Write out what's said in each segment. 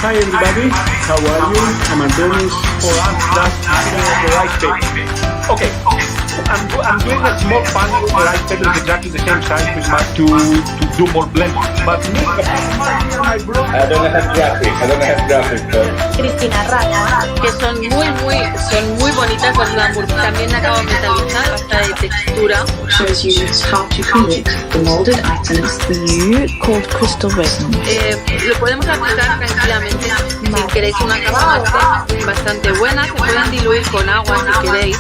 Hi everybody, how are you? I'm Antonis, or I'm just the right page. Okay, I'm doing a small panel where I tell you exactly the same size pretty much to do more blending. But me, I don't have graphics, but... Cristina Ramos, que son muy bonitas las Lamborghini. También acabo metalizar hasta de textura. Shows you how to create the molded items. new called crystal resin. Lo podemos aplicar tranquilamente. Si queréis una capa bastante buena, se pueden diluir con agua si queréis.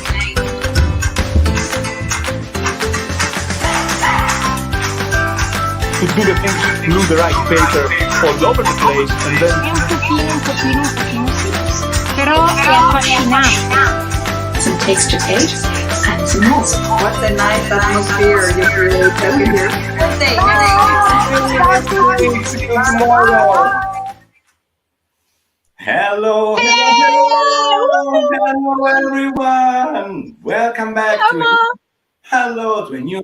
to do the things, glue the right paper all over the place, and then... Un pochino, però è affascinante. Some texture tape and some molds. What a nice atmosphere you create over here. Hello everyone! Welcome back to a new...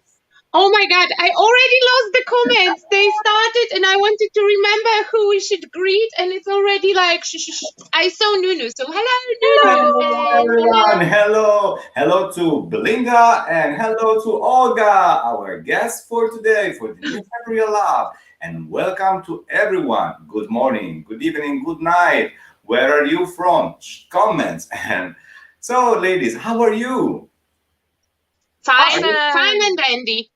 Oh my God, I already lost the comments. They started and I wanted to remember who we should greet and it's already like, I saw Nunu. So hello, Nunu. Hello everyone! Hello to Belinda and hello to Olga, our guest for today for the new Stamperia LAB. And welcome to everyone. Good morning, good evening, good night. Where are you from? Comments. And so ladies, how are you? Fine and dandy.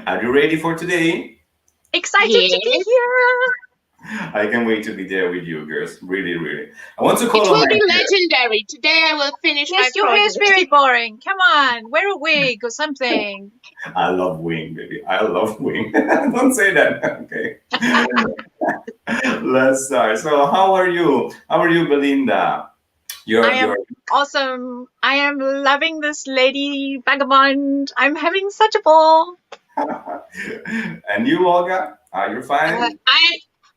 Are you ready for today? Excited to be here. I can't wait to be there with you girls. Really. I want to call It on will my be legendary. Today I will finish my Yes, your hair's project. very boring. Come on, wear a wig or something. I love wing, baby. I love wing. Don't say that. Okay. Let's start. So how are you? How are you, Belinda? I am awesome. I am loving this lady vagabond. I'm having such a ball. And you, Olga? Are you fine?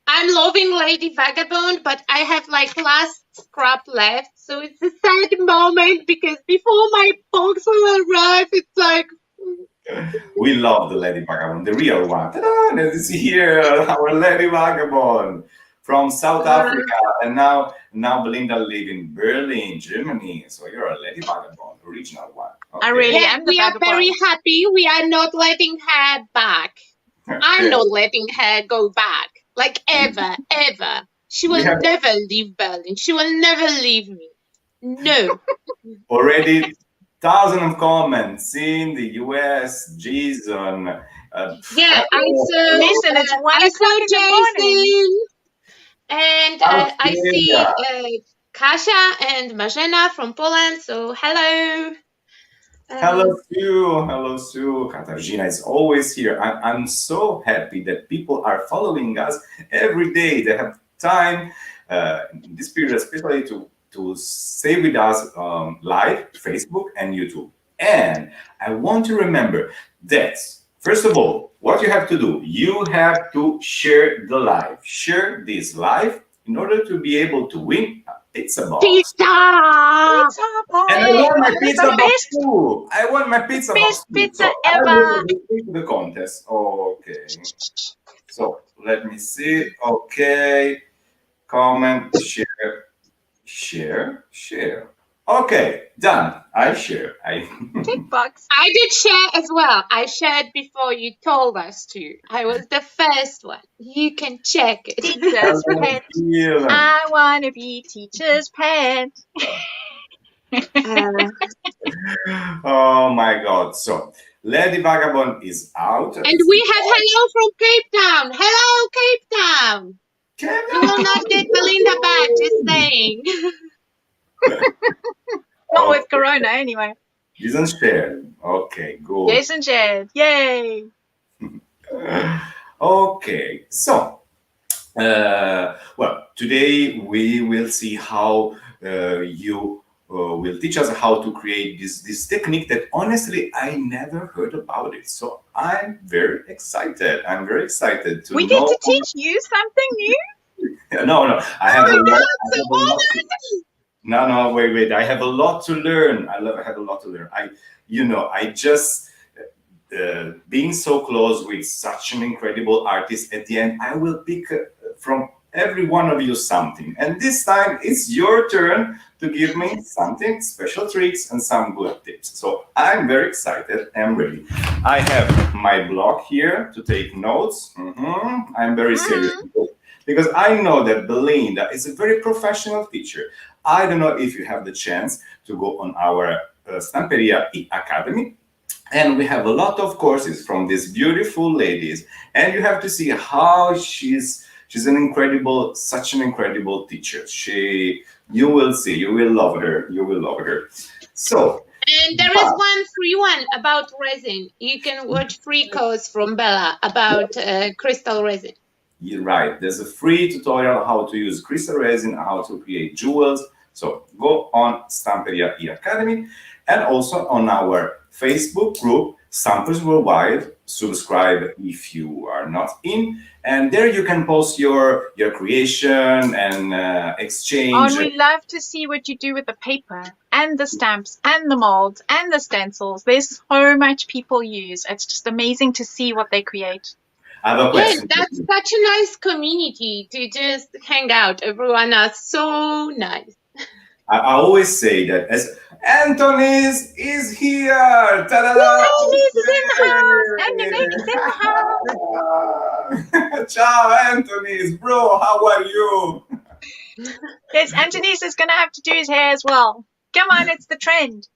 I'm loving Lady Vagabond, but I have like last scrap left. So it's a sad moment because before my box will arrive, it's like... We love the Lady Vagabond, the real one. Ta-da! Let's see here, our Lady Vagabond from South Africa. And now Belinda lives in Berlin, Germany. So you're a Lady Vagabond, original one. Okay. I really am. We are very happy. We are not letting her back. I'm not letting her go back. Like ever. She will never leave Berlin. She will never leave me. No. Already thousands of comments in the US, Jason. I saw. Listen, it's 1 o'clock in the morning. And I see Kasia and Marzena from Poland. So hello. Hello, Sue. Katarzyna is always here. I'm so happy that people are following us every day. They have time in this period, especially to stay with us live, Facebook and YouTube. And I want to remember that, first of all, what you have to do, you have to share the live. Share this live in order to be able to win a pizza box. Pizza! And I want my pizza box too. I want my pizza box Best too. pizza So ever. I will do the contest. Okay. So let me see. Okay. Comment, share. Okay, done. I share. Tick box. I did share as well. I shared before you told us to. I was the first one. You can check it. Teacher's pet. I want to be teacher's pet. Oh my God. So Lady Vagabond is out. And we have hello from Cape Town. Hello, Cape Town. You will not get Belinda back, just saying. Not with Corona, anyway. Jason shared. Okay, good. Jason shared. Yay. Okay, so, well, today we will see how you will teach us how to create this technique that honestly I never heard about it. So I'm very excited. To We get to teach you something new? No, I have a lot. No, wait. I have a lot to learn. I have a lot to learn. I just being so close with such an incredible artist. At the end, I will pick from every one of you something. And this time it's your turn to give me something, special tricks and some good tips. So I'm very excited. I'm ready. I have my block here to take notes. I'm very serious because I know that Belinda is a very professional teacher. I don't know if you have the chance to go on our Stamperia Academy. And we have a lot of courses from these beautiful ladies. And you have to see how she's such an incredible teacher. You will see, you will love her. So. And there is one free one about resin. You can watch free course from Bella about crystal resin. You're right. There's a free tutorial how to use crystal resin, how to create jewels. So go on Stamperia Academy and also on our Facebook group, Stampers Worldwide. Subscribe if you are not in. And there you can post your creation and exchange. Oh, and we love to see what you do with the paper and the stamps and the molds and the stencils. There's so much people use. It's just amazing to see what they create. I have a question. Yeah, that's such a nice community to just hang out. Everyone is so nice. I always say that as Anthony's is here. Ta-da-da! Anthony's is in the house. And the baby's in the house. Ciao, Anthony's bro. How are you? Yes, Anthony's is gonna have to do his hair as well. Come on, it's the trend.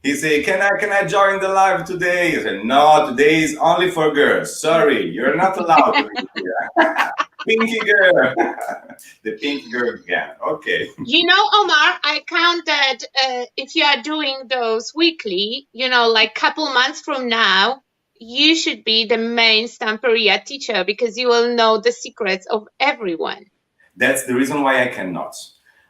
He said, can I join the live today? I said, no, today is only for girls. Sorry, you're not allowed to be here. Pinky girl. The pinky girl again. Okay. You know, Omar, I count that if you are doing those weekly, like couple months from now, you should be the main Stamperia teacher because you will know the secrets of everyone. That's the reason why I cannot.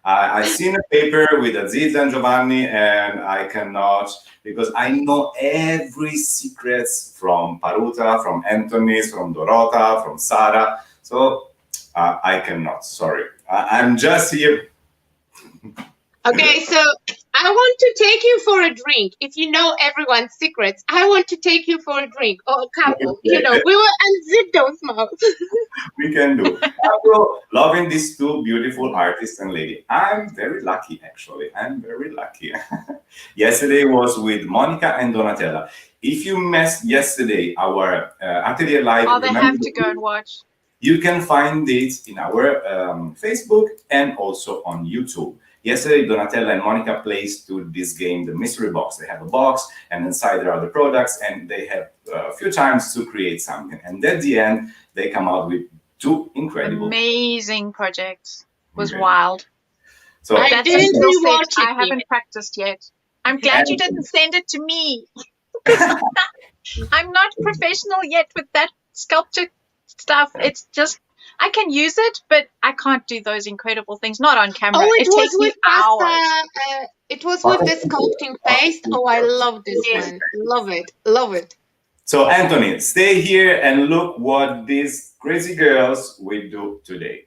I've seen a paper with Aziz and Giovanni, and I cannot because I know every secrets from Paruta, from Anthony's, from Dorota, from Sara. So I cannot. Sorry, I'm just here. Okay, so I want to take you for a drink. If you know everyone's secrets, I want to take you for a drink or a couple. We will unzip those mouths. We can do. After loving these two beautiful artists and lady, I'm very lucky, actually. I'm very lucky. Yesterday was with Monica and Donatella. If you missed yesterday our Atelier Live, oh, they have to go and watch. You can find it in our Facebook and also on YouTube. Yesterday, Donatella and Monica placed to this game the mystery box. They have a box, and inside there are the products, and they have a few times to create something. And at the end, they come out with two incredible, amazing projects. It was wild. So I didn't rewatch it. I haven't practiced yet. I'm glad you didn't send it to me. I'm not professional yet with that sculpture stuff. It's just I can use it, but I can't do those incredible things. Not on camera. Oh, it takes me hours. It was with the sculpting paste. Oh, I love this one. Love it. Love it. So, Anthony, stay here and look what these crazy girls will do today.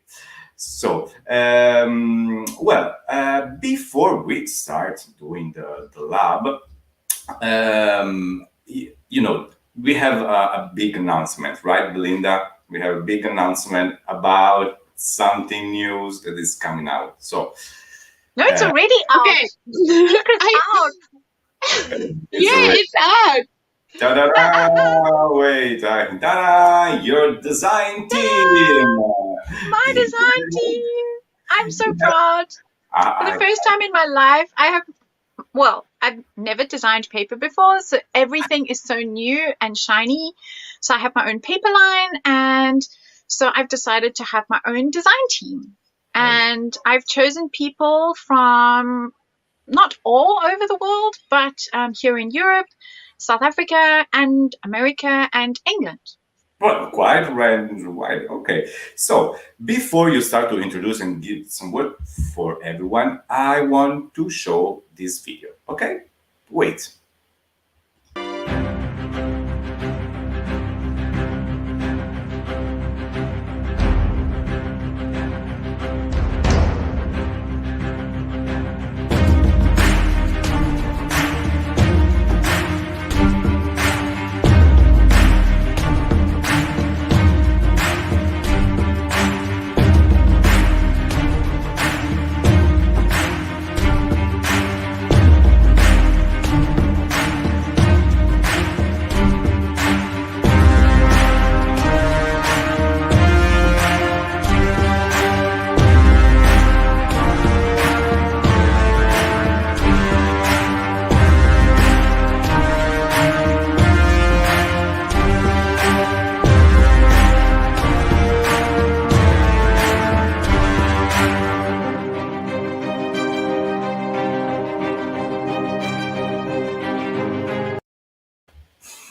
So, before we start doing the lab, we have a big announcement, right, Belinda? We have a big announcement about something news that is coming out. So, no, it's already out. Okay, Secret's out. It's out. Ta-da-da! Wait, ta-da! Your design team. My design team. I'm so proud. For the first time in my life, I've never designed paper before, so everything is so new and shiny. So I have my own paper line, and so I've decided to have my own design team. And I've chosen people from not all over the world, but here in Europe, South Africa, and America, and England. Well, quite right. Okay. So before you start to introduce and give some word for everyone, I want to show this video. Okay? Wait.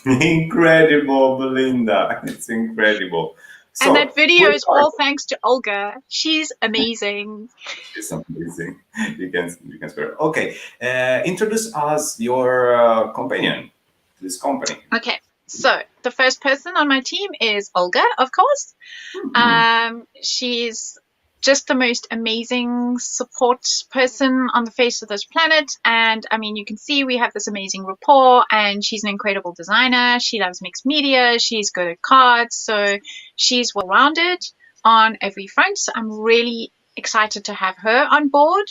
Incredible, Belinda. It's incredible. So, and that video is all thanks to Olga. She's amazing. She's amazing. You can spare. Okay. Introduce us your companion to this company. Okay. So the first person on my team is Olga, of course. She's just the most amazing support person on the face of this planet. And I mean, you can see we have this amazing rapport, and she's an incredible designer. She loves mixed media. She's good at cards. So she's well-rounded on every front. So I'm really excited to have her on board.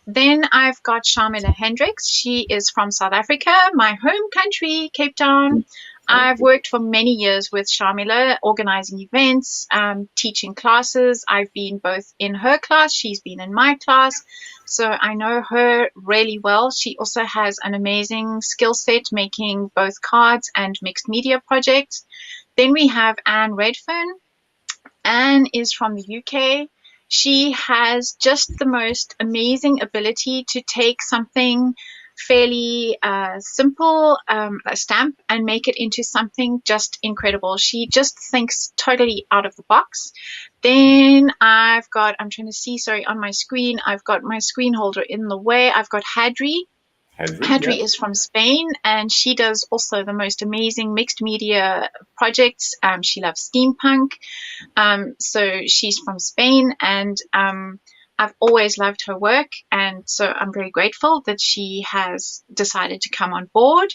Then I've got Shaman Hendricks. She is from South Africa, my home country, Cape Town. I've worked for many years with Shamila, organizing events, teaching classes. I've been both in her class, she's been in my class, so I know her really well. She also has an amazing skill set making both cards and mixed media projects. Then we have Anne Redfern. Anne is from the UK. She has just the most amazing ability to take something fairly simple, a stamp, and make it into something just incredible. She just thinks totally out of the box. Then I've got, I'm trying to see, sorry, on my screen, I've got my screen holder in the way. I've got Hadri. Hadri is from Spain, and she does also the most amazing mixed media projects. She loves steampunk. So she's from Spain, and I've always loved her work, and so I'm very grateful that she has decided to come on board.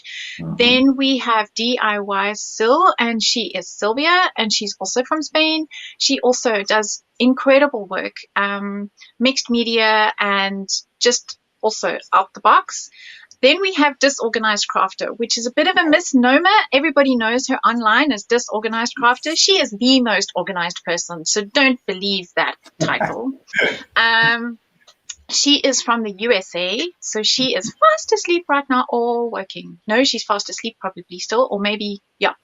Then we have DIY Sil, and she is Sylvia, and she's also from Spain. She also does incredible work, mixed media, and just also out the box. Then we have Disorganized Crafter, which is a bit of a misnomer. Everybody knows her online as Disorganized Crafter. She is the most organized person, so don't believe that title. She is from the USA, so she is fast asleep right now or working. No, she's fast asleep probably still, or maybe, yeah.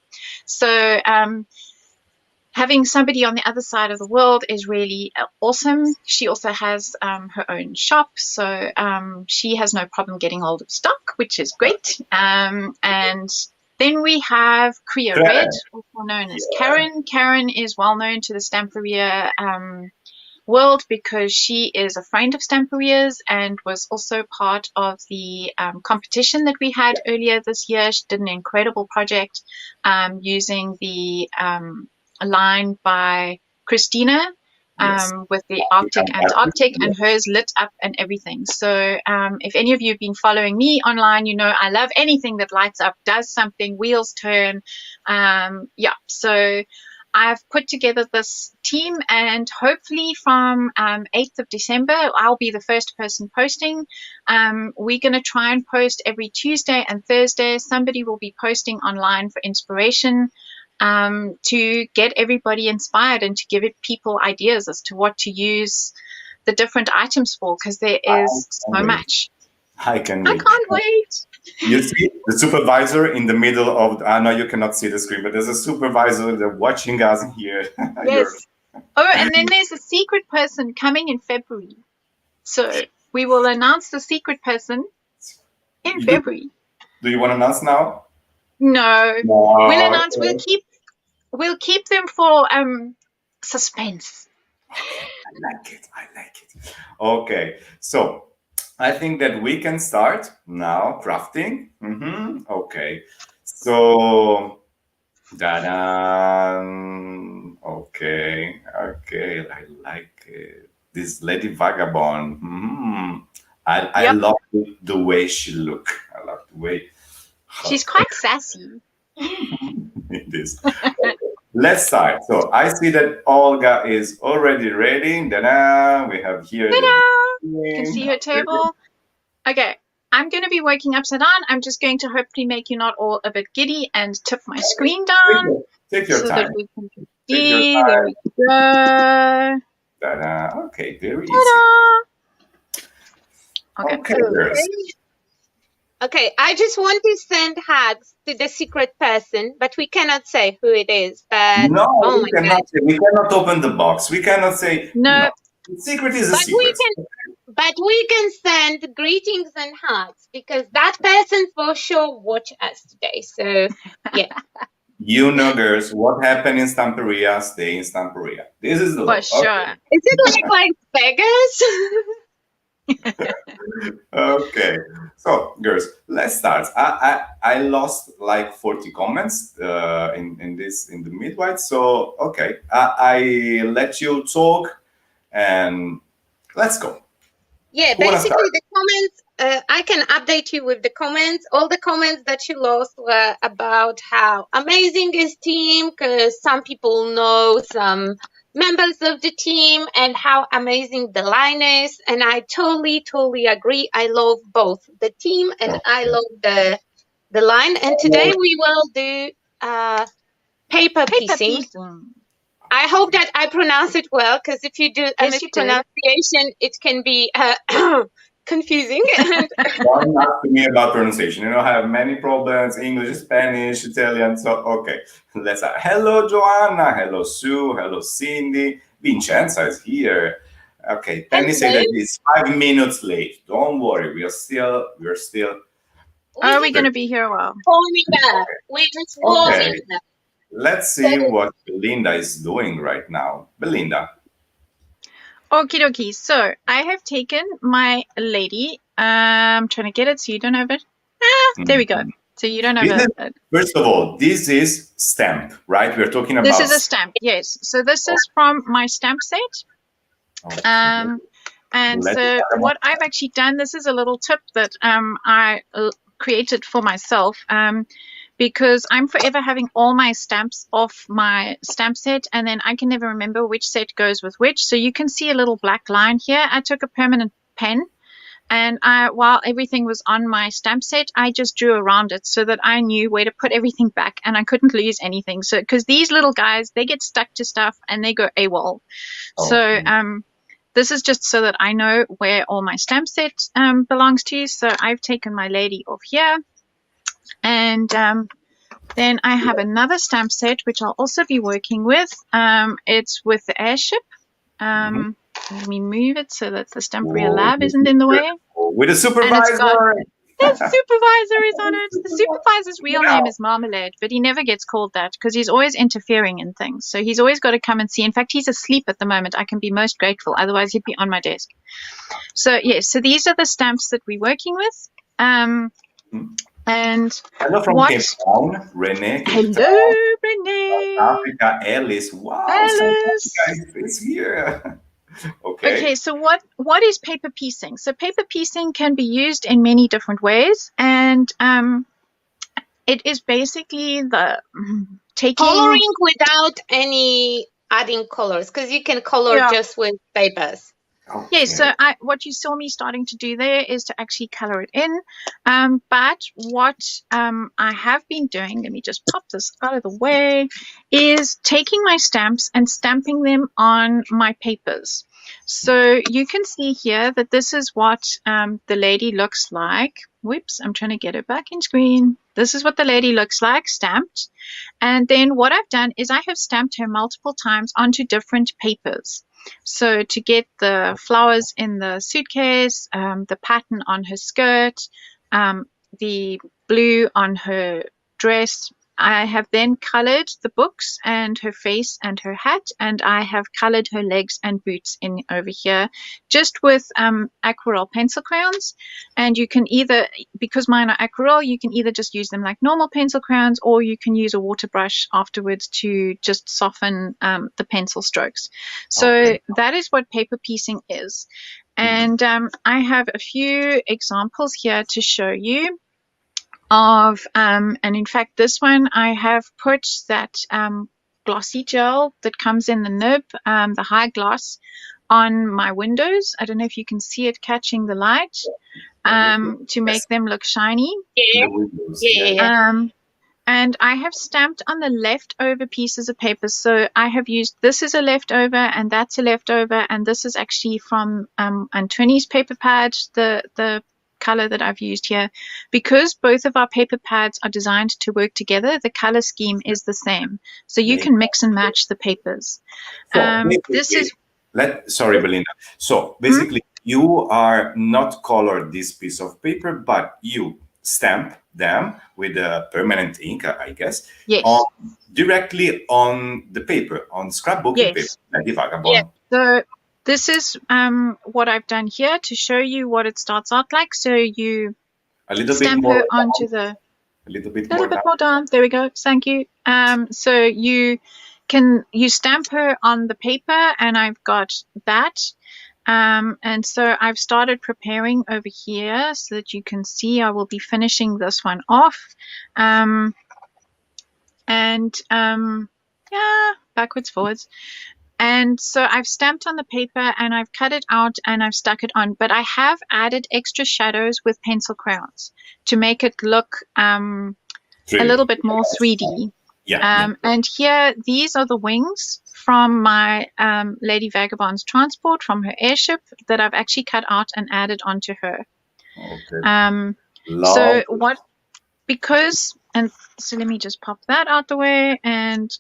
So having somebody on the other side of the world is really awesome. She also has her own shop, so she has no problem getting hold of stock, which is great. And then we have Kriya Red, also known as Karen. Karen is well known to the Stamperia world because she is a friend of Stamperia's and was also part of the competition that we had earlier this year. She did an incredible project using the line by Christina with the Arctic Antarctic, and hers lit up and everything. So if any of you have been following me online, you know I love anything that lights up, does something, wheels turn. So I've put together this team, and hopefully from 8th of December, I'll be the first person posting. We're going to try and post every Tuesday and Thursday. Somebody will be posting online for inspiration, to get everybody inspired and to give people ideas as to what to use the different items for, because there is so much. I can't wait. You see the supervisor in the middle of, I know you cannot see the screen, but there's a supervisor that's watching us here. Yes. Oh, and then there's a secret person coming in February. So we will announce the secret person in February. Do you want to announce now? No. We'll announce, we'll keep them for suspense. I like it. Okay, so I think that we can start now crafting. Okay, so okay, I like it. This Lady Vagabond. I love the way she look. I love the way she's quite sassy. It is. Okay. Let's start. So I see that Olga is already ready. We have here. You can see her table. Okay, I'm going to be working upside down. I'm just going to hopefully make you not all a bit giddy and tip my screen down. Take your time. That we can see. There we go. Okay, very easy. Okay. Okay, I just want to send hugs to the secret person, but we cannot say who it is. But no, we cannot open the box. We cannot say no. The secret is a But secret. we can send greetings and hugs because that person for sure watch us today. So yeah. You know, girls, what happened in Stamperia, stay in Stamperia. This is the law. For sure. Okay. Is it like Vegas? Okay, so girls, let's start. I lost like 40 comments in the midwife. So okay, I let you talk and let's go. Yeah, Who wanna basically start? the comments, I can update you with the comments. All the comments that you lost were about how amazing is team, because some people know some members of the team, and how amazing the line is. And I totally agree. I love both the team and I love the line. And today we will do paper piecing. I hope that I pronounce it well, because if you do a Yes, you did. mispronunciation, it can be confusing. Don't ask me about pronunciation. You know, I have many problems: English, Spanish, Italian. So okay, let's start. Hello, Joanna. Hello, Sue. Hello, Cindy. Vincenza is here. Okay, Penny said that it's 5 minutes late. Don't worry, we're still. Are we going to be here a while? Warming up. We're just warming up. Let's see what Belinda is doing right now. Belinda. Okie dokie. So I have taken my lady. I'm trying to get it so you don't have it. There we go. So you don't have it. First of all, this is stamp, right? We're talking about. This is a stamp, yes. So this is from my stamp set. Okay. And so what I've actually done, this is a little tip that I created for myself. Because I'm forever having all my stamps off my stamp set, and then I can never remember which set goes with which. So you can see a little black line here. I took a permanent pen, and while everything was on my stamp set, I just drew around it so that I knew where to put everything back, and I couldn't lose anything. So because these little guys, they get stuck to stuff and they go AWOL. So this is just so that I know where all my stamp set belongs to. So I've taken my lady off here. And then I have another stamp set, which I'll also be working with. It's with the airship. Let me move it so that the Stamperia LAB isn't in the way. With a supervisor. The supervisor is on it. The supervisor's real name is Marmalade, but he never gets called that because he's always interfering in things. So he's always got to come and see. In fact, he's asleep at the moment. I can be most grateful. Otherwise, he'd be on my desk. So, yes. So these are the stamps that we're working with. And hello from Cape Town, Renee. Hello, Renee. South Africa, Alice. Wow, Alice. It's here. Okay, so what is paper piecing? So paper piecing can be used in many different ways, and it is basically the taking coloring without any adding colors, because you can color just with papers. Okay. Yeah, so what you saw me starting to do there is to actually color it in. But what I have been doing, let me just pop this out of the way, is taking my stamps and stamping them on my papers. So you can see here that this is what the lady looks like. Whoops, I'm trying to get it back in screen. This is what the lady looks like stamped. And then what I've done is I have stamped her multiple times onto different papers. So to get the flowers in the suitcase, the pattern on her skirt, the blue on her dress, I have then colored the books and her face and her hat, and I have colored her legs and boots in over here just with aquarelle pencil crayons. And you can either, because mine are aquarelle, you can either just use them like normal pencil crayons, or you can use a water brush afterwards to just soften the pencil strokes. So that is what paper piecing is. And I have a few examples here to show you of, and in fact this one I have put that glossy gel that comes in the nib, the high gloss, on my windows. I don't know if you can see it catching the light, to make them look shiny. And I have stamped on the leftover pieces of paper. So I have used, this is a leftover and that's a leftover, and this is actually from Antoni's paper pad, the color that I've used here. Because both of our paper pads are designed to work together, the color scheme is the same. So you can mix and match the papers. So Sorry, Belinda. So basically, you are not colored this piece of paper, but you stamp them with a permanent ink, I guess, Yes. directly on the paper, on scrapbooking paper, like the vagabond. Yeah. So this is what I've done here to show you what it starts out like. So you A little stamp bit more her onto the a little bit more down. There we go. Thank you. So you stamp her on the paper, and I've got that. And so I've started preparing over here so that you can see I will be finishing this one off. Backwards, forwards. And so I've stamped on the paper and I've cut it out and I've stuck it on, but I have added extra shadows with pencil crayons to make it look a little bit more 3D. And here, these are the wings from my Lady Vagabond's transport from her airship that I've actually cut out and added onto her. So let me just pop that out the way. And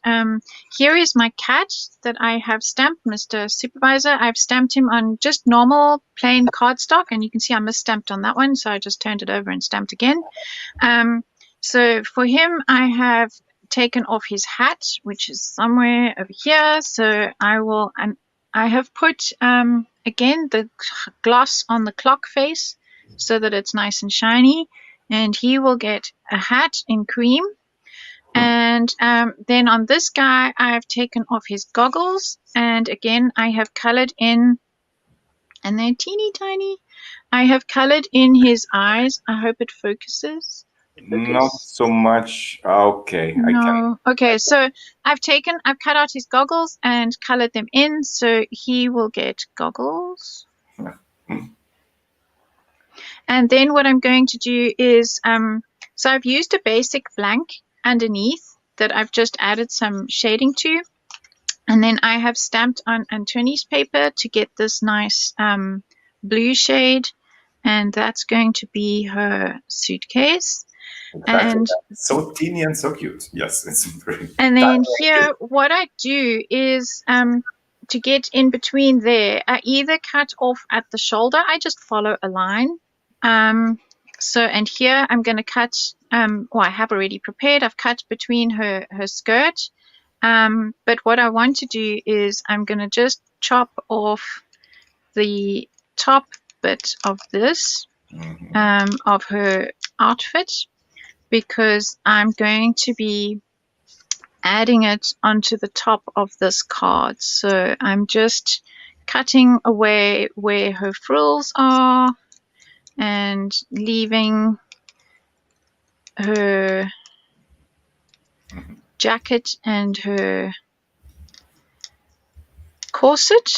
here is my cat that I have stamped, Mr. Supervisor. I've stamped him on just normal plain cardstock, and you can see I misstamped on that one, so I just turned it over and stamped again. So for him, I have taken off his hat, which is somewhere over here. So I have put again the gloss on the clock face so that it's nice and shiny, and he will get a hat in cream. And then on this guy, I have taken off his goggles, and again I have colored in, and they're teeny tiny. I have colored in his eyes. I hope it focuses. Not so much. Okay. No. Okay, so I've cut out his goggles and colored them in, so he will get goggles. And then what I'm going to do is, so I've used a basic blank underneath that I've just added some shading to. And then I have stamped on Antoni's paper to get this nice blue shade. And that's going to be her suitcase. And so teeny and so cute. Yes, it's very. And then here, what I do is to get in between there, I either cut off at the shoulder. I just follow a line. And here I'm going to cut. I have already prepared. I've cut between her skirt. But what I want to do is I'm going to just chop off the top bit of this of her outfit, because I'm going to be adding it onto the top of this card. So I'm just cutting away where her frills are and leaving her jacket and her corset.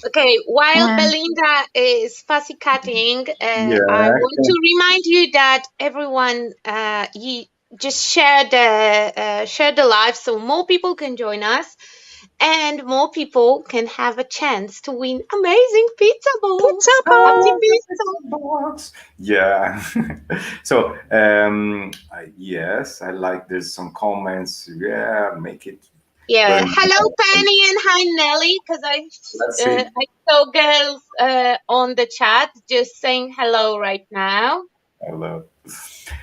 Okay, while Belinda is fussy cutting, I want to remind you that everyone, you just share the live so more people can join us and more people can have a chance to win amazing pizza balls. Yeah. So yes, I like. There's some comments. Yeah, make it. Yeah. Hello, Penny, and hi, Nelly. Because I saw girls on the chat just saying hello right now. Hello.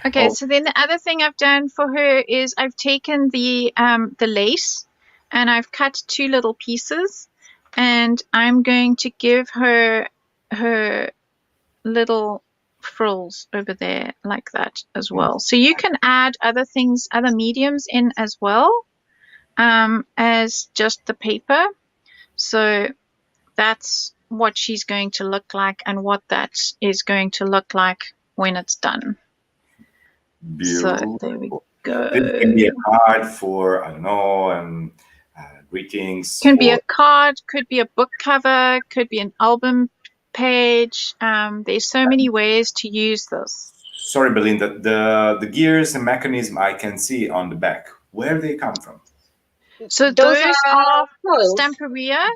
Okay, so then the other thing I've done for her is I've taken the lace and I've cut 2 little pieces, and I'm going to give her little frills over there like that as well. So you can add other things, other mediums in as well as just the paper. So that's what she's going to look like and what that is going to look like when it's done. Beautiful. So there we go. This can be a card for, I don't know, greetings. Can be a card, could be a book cover, could be an album page. There's so many ways to use this. Sorry, Belinda, the gears and mechanism I can see on the back, where they come from? So those are Stamperia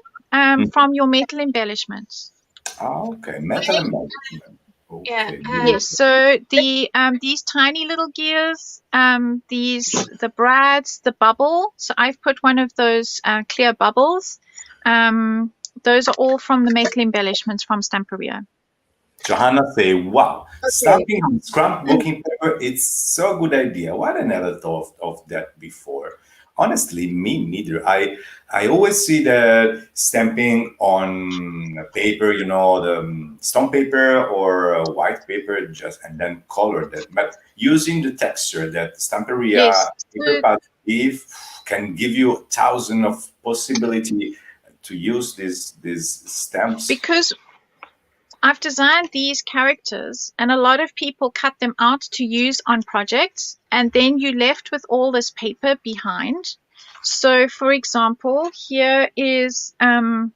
from your metal embellishments. Oh, okay, metal embellishment. Okay. Yes, so these tiny little gears, the brads, the bubble. So I've put one of those clear bubbles those are all from the metal embellishments from Stamperia. Johanna say, wow, stamping on scrapbooking paper, it's so good idea. Why I never thought of that before? Honestly, me neither. I always see the stamping on paper, the stone paper or white paper, and then color that. But using the texture that Stamperia paper pad can give you thousands of possibility to use these stamps. Because I've designed these characters and a lot of people cut them out to use on projects, and then you're left with all this paper behind. So for example, here is, I'm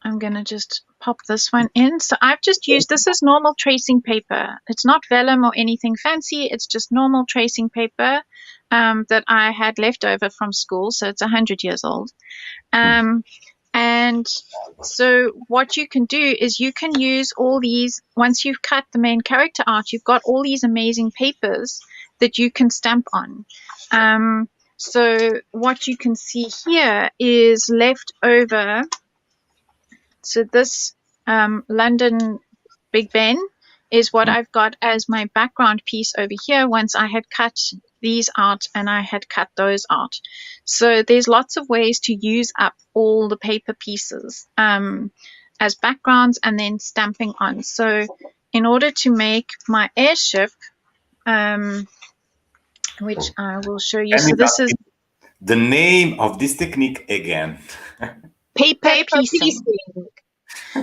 going to just pop this one in. So I've just used, this is normal tracing paper. It's not vellum or anything fancy. It's just normal tracing paper that I had left over from school. So it's 100 years old. And so what you can do is you can use all these, once you've cut the main character out, you've got all these amazing papers that you can stamp on. So what you can see here is left over. So this London Big Ben is what I've got as my background piece over here once I had cut these out and I had cut those out. So there's lots of ways to use up all the paper pieces as backgrounds and then stamping on. So in order to make my airship, which I will show you. So this is the name of this technique again. Paper piecing.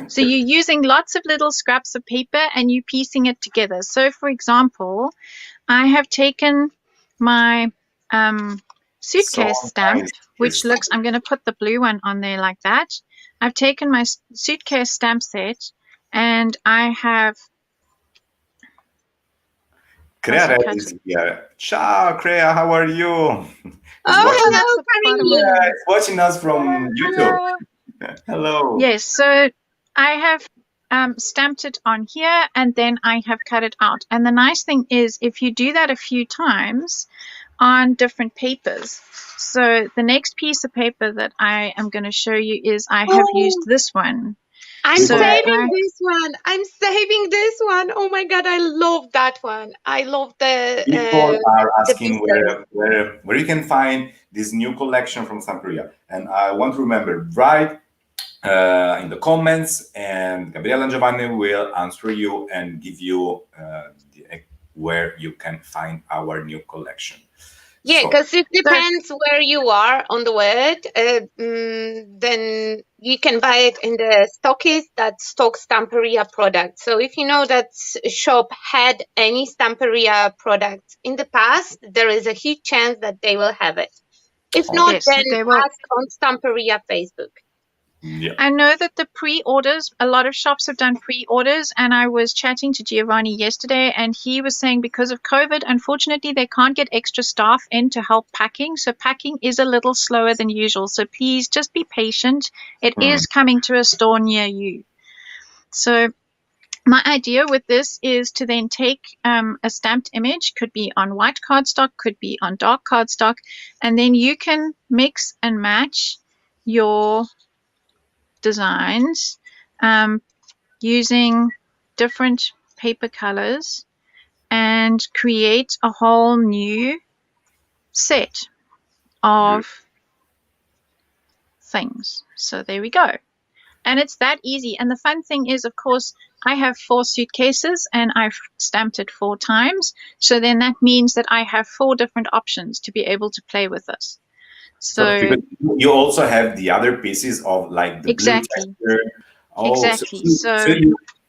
So you're using lots of little scraps of paper and you're piecing it together. So for example, I have taken my suitcase stamp, which looks, I'm going to put the blue one on there like that. I've taken my suitcase stamp set and I have... Crea is here. Ciao, Crea, how are you? Oh, hello, Camille. Yeah, it's watching us from YouTube. Hello. Yes, so I have stamped it on here and then I have cut it out. And the nice thing is if you do that a few times on different papers. So the next piece of paper that I am going to show you is I have used this one. I'm saving this one. I'm saving this one. Oh my God, I love that one. I love the... People are asking where you can find this new collection from Stamperia. And I want to remember, write in the comments and Gabriella and Giovanni will answer you and give you where you can find our new collection. Yeah, because it depends where you are on the world. Then you can buy it in the stockists that stock Stamperia products. So if you know that shop had any Stamperia products in the past, there is a huge chance that they will have it. If not, then ask on Stamperia Facebook. Yeah. I know that the pre-orders, a lot of shops have done pre-orders, and I was chatting to Giovanni yesterday and he was saying because of COVID, unfortunately, they can't get extra staff in to help packing. So packing is a little slower than usual. So please just be patient. It is coming to a store near you. So my idea with this is to then take a stamped image, could be on white cardstock, could be on dark cardstock, and then you can mix and match your designs using different paper colors and create a whole new set of things. So there we go. And it's that easy. And the fun thing is, of course, I have 4 suitcases and I've stamped it 4 times. So then that means that I have 4 different options to be able to play with this. So you also have the other pieces of like the blue texture. Exactly. So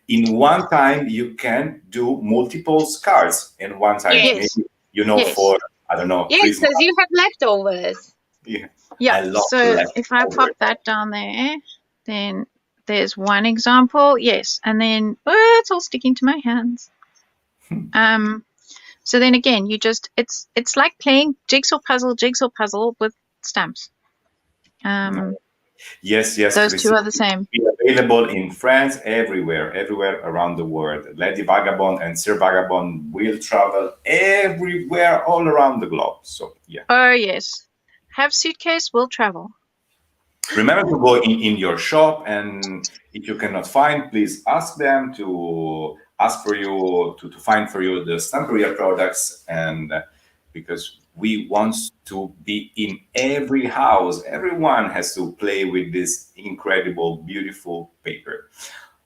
in one time you can do multiple cards in one time. Yes. Maybe, for I don't know. Yes, because you have leftovers. Yeah. Yeah. So if I pop that down there, then there's one example. Yes, and then it's all sticking to my hands. So then again, you just it's like playing jigsaw puzzle with stamps. Yes. Those two are the same. Available in France, everywhere around the world. Lady Vagabond and Sir Vagabond will travel everywhere, all around the globe. So yeah. Oh yes, have suitcase will travel. Remember to go in your shop, and if you cannot find, please ask them to ask for you to find for you the Stamperia products, and because we want to be in every house. Everyone has to play with this incredible, beautiful paper.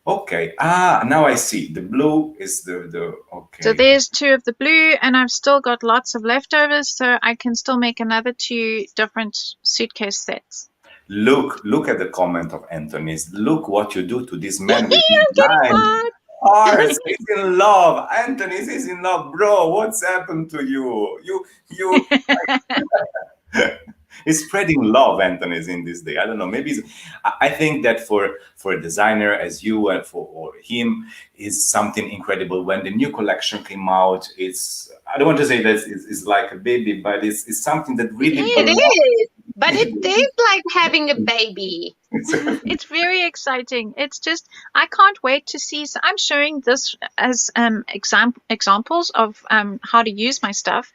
Okay. Now I see. The blue is the okay. So there's 2 of the blue, and I've still got lots of leftovers, so I can still make another 2 different suitcase sets. Look at the comment of Anthony's. Look what you do to this man with I'm getting nine hearts. He's in love. Anthony is in love, bro. What's happened to you? You. He's spreading love, Anthony's, in this day. I don't know. Maybe I think that for a designer as you and for him is something incredible. When the new collection came out, I don't want to say that it's like a baby, but it's something that really. It is, but it is like having a baby. It's very exciting. It's just, I can't wait to see. So I'm showing this as examples of how to use my stuff.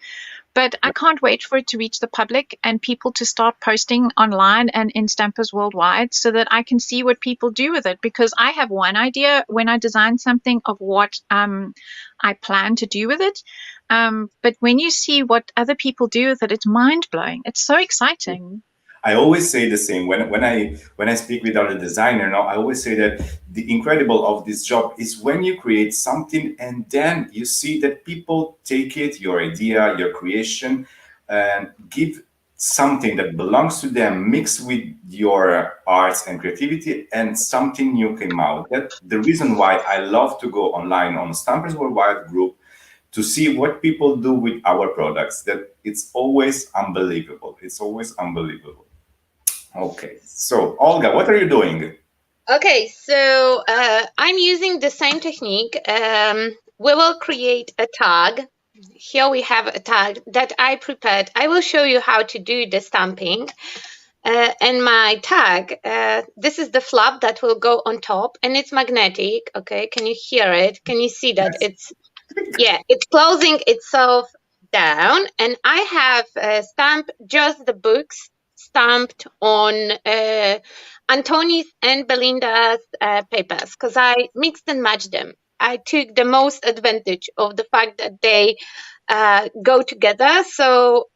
But I can't wait for it to reach the public and people to start posting online and in Stampers worldwide so that I can see what people do with it. Because I have one idea when I design something of what I plan to do with it. But when you see what other people do with it, it's mind-blowing. It's so exciting. I always say the same when I speak with other designer. Now I always say that the incredible of this job is when you create something and then you see that people take it, your idea, your creation, and give something that belongs to them, mixed with your arts and creativity, and something new came out. That's the reason why I love to go online on Stampers Worldwide group to see what people do with our products. That it's always unbelievable. It's always unbelievable. Okay, so Olga, what are you doing? Okay, so I'm using the same technique. We will create a tag. Here we have a tag that I prepared. I will show you how to do the stamping. And my tag, this is the flap that will go on top, and it's magnetic. Okay, can you hear it? Can you see that? Yes. It's closing itself down, and I have stamped just the books stamped on Olga and Belinda's papers, because I mixed and matched them. I took the most advantage of the fact that they go together. So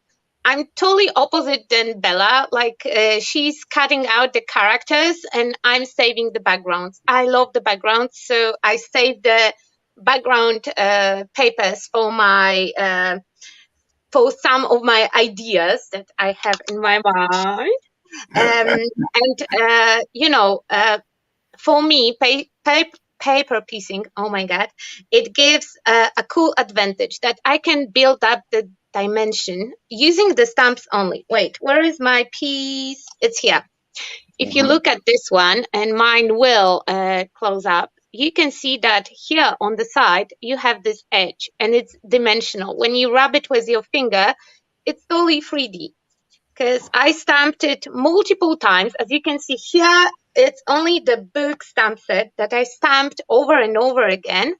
I'm totally opposite than Bella. Like she's cutting out the characters and I'm saving the backgrounds. I love the backgrounds, so I saved the background papers for my for some of my ideas that I have in my mind. For me, paper piecing, oh my God, it gives a cool advantage that I can build up the dimension using the stamps only. Wait, where is my piece? It's here. If you look at this one, and mine will close up, you can see that here on the side, you have this edge and it's dimensional. When you rub it with your finger, it's totally 3D because I stamped it multiple times. As you can see here, it's only the book stamp set that I stamped over and over again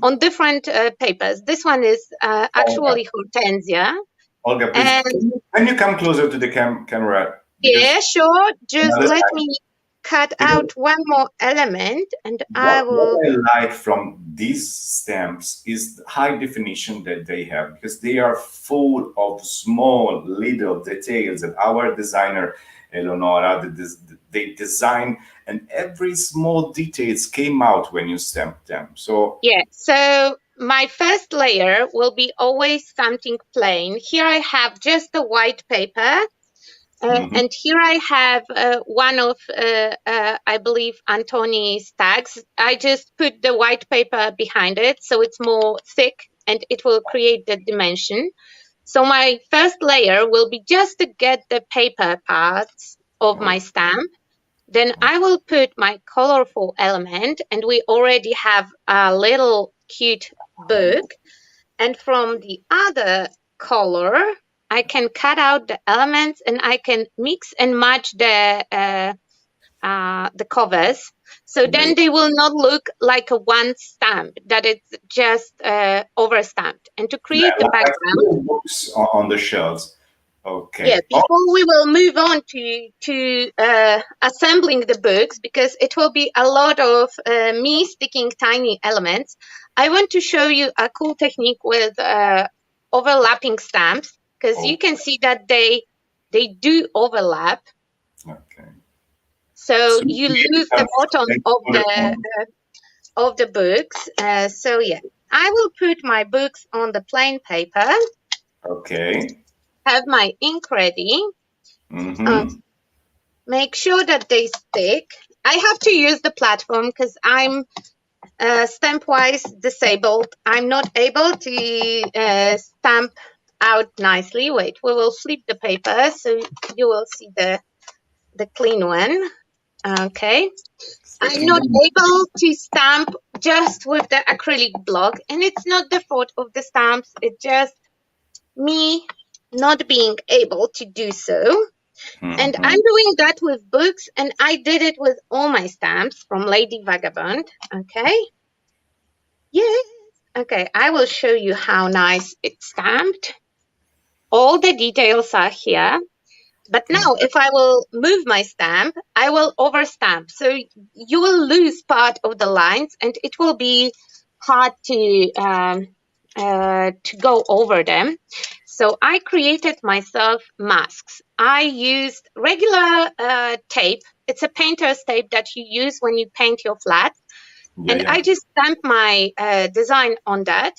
on different papers. This one is actually Hortensia. Olga, please, can you come closer to the camera? Yeah, sure. Just let me cut out one more element and I will... What I like from these stamps is the high definition that they have, because they are full of small little details that our designer, Eleonora, they design, and every small details came out when you stamped them. So yeah, so my first layer will be always something plain. Here I have just the white paper. And here I have one of, I believe, Antoni's tags. I just put the white paper behind it, so it's more thick and it will create the dimension. So my first layer will be just to get the paper parts of my stamp. Then I will put my colorful element, and we already have a little cute book. And from the other color, I can cut out the elements and I can mix and match the covers. So then they will not look like a one stamp, that it's just over stamped. And to create the background, books on the shelves. Okay. Yeah, before we will move on to assembling the books, because it will be a lot of me sticking tiny elements, I want to show you a cool technique with overlapping stamps, because you can see that they do overlap. Okay. So you lose the bottom of the books. So yeah, I will put my books on the plain paper. Okay. Have my ink ready. Make sure that they stick. I have to use the platform because I'm stamp-wise disabled. I'm not able to stamp out nicely. Wait, we will flip the paper so you will see the clean one. Okay. I'm not able to stamp just with the acrylic block, and it's not the fault of the stamps. It's just me not being able to do so. And I'm doing that with books, and I did it with all my stamps from Lady Vagabond. Okay. Yes. Okay, I will show you how nice it's stamped. All the details are here. But now if I will move my stamp, I will overstamp. So you will lose part of the lines, and it will be hard to go over them. So I created myself masks. I used regular tape. It's a painter's tape that you use when you paint your flat. I just stamped my design on that.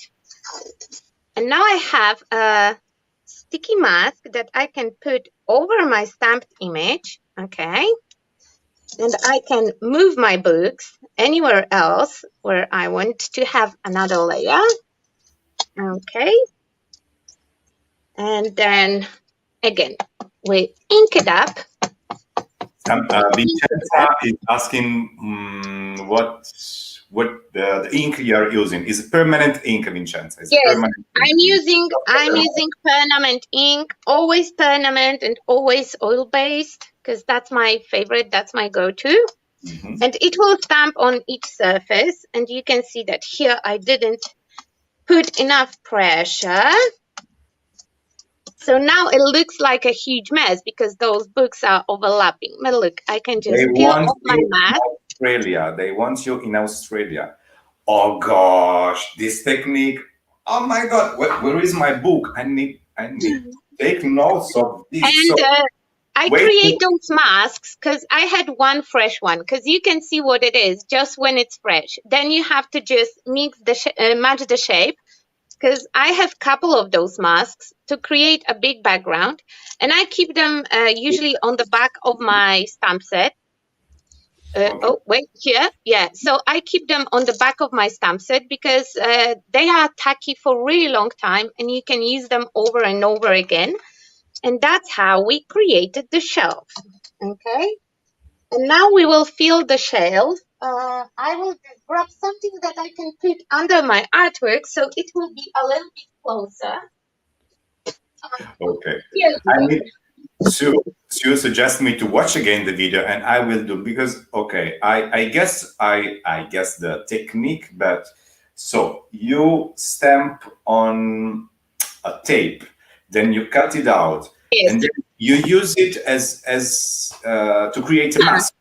And now I have a sticky mask that I can put over my stamped image. Okay. And I can move my books anywhere else where I want to have another layer. Okay. And then again, we ink it up. Vincenza is asking what the ink you are using. Is it permanent ink, Vincenza? Yes, I'm using permanent ink, always permanent and always oil-based, because that's my favorite, that's my go-to. And it will stamp on each surface, and you can see that here I didn't put enough pressure. So now it looks like a huge mess because those books are overlapping. But look, I can just peel off my mask. Australia. They want you in Australia. Oh gosh, this technique. Oh my God, where is my book? I need to take notes of this. And I create those masks because I had one fresh one, because you can see what it is just when it's fresh. Then you have to just mix the match the shape, because I have a couple of those masks to create a big background, and I keep them usually on the back of my stamp set. Oh, wait, here. Yeah, so I keep them on the back of my stamp set because they are tacky for a really long time, and you can use them over and over again. And that's how we created the shelf. Okay. And now we will fill the shelf. I will just grab something that I can put under my artwork so it will be a little bit closer. Okay. I need Sue suggest me to watch again the video, and I will do, because I guess the technique, but so you stamp on a tape, then you cut it out, and then you use it as to create a mask.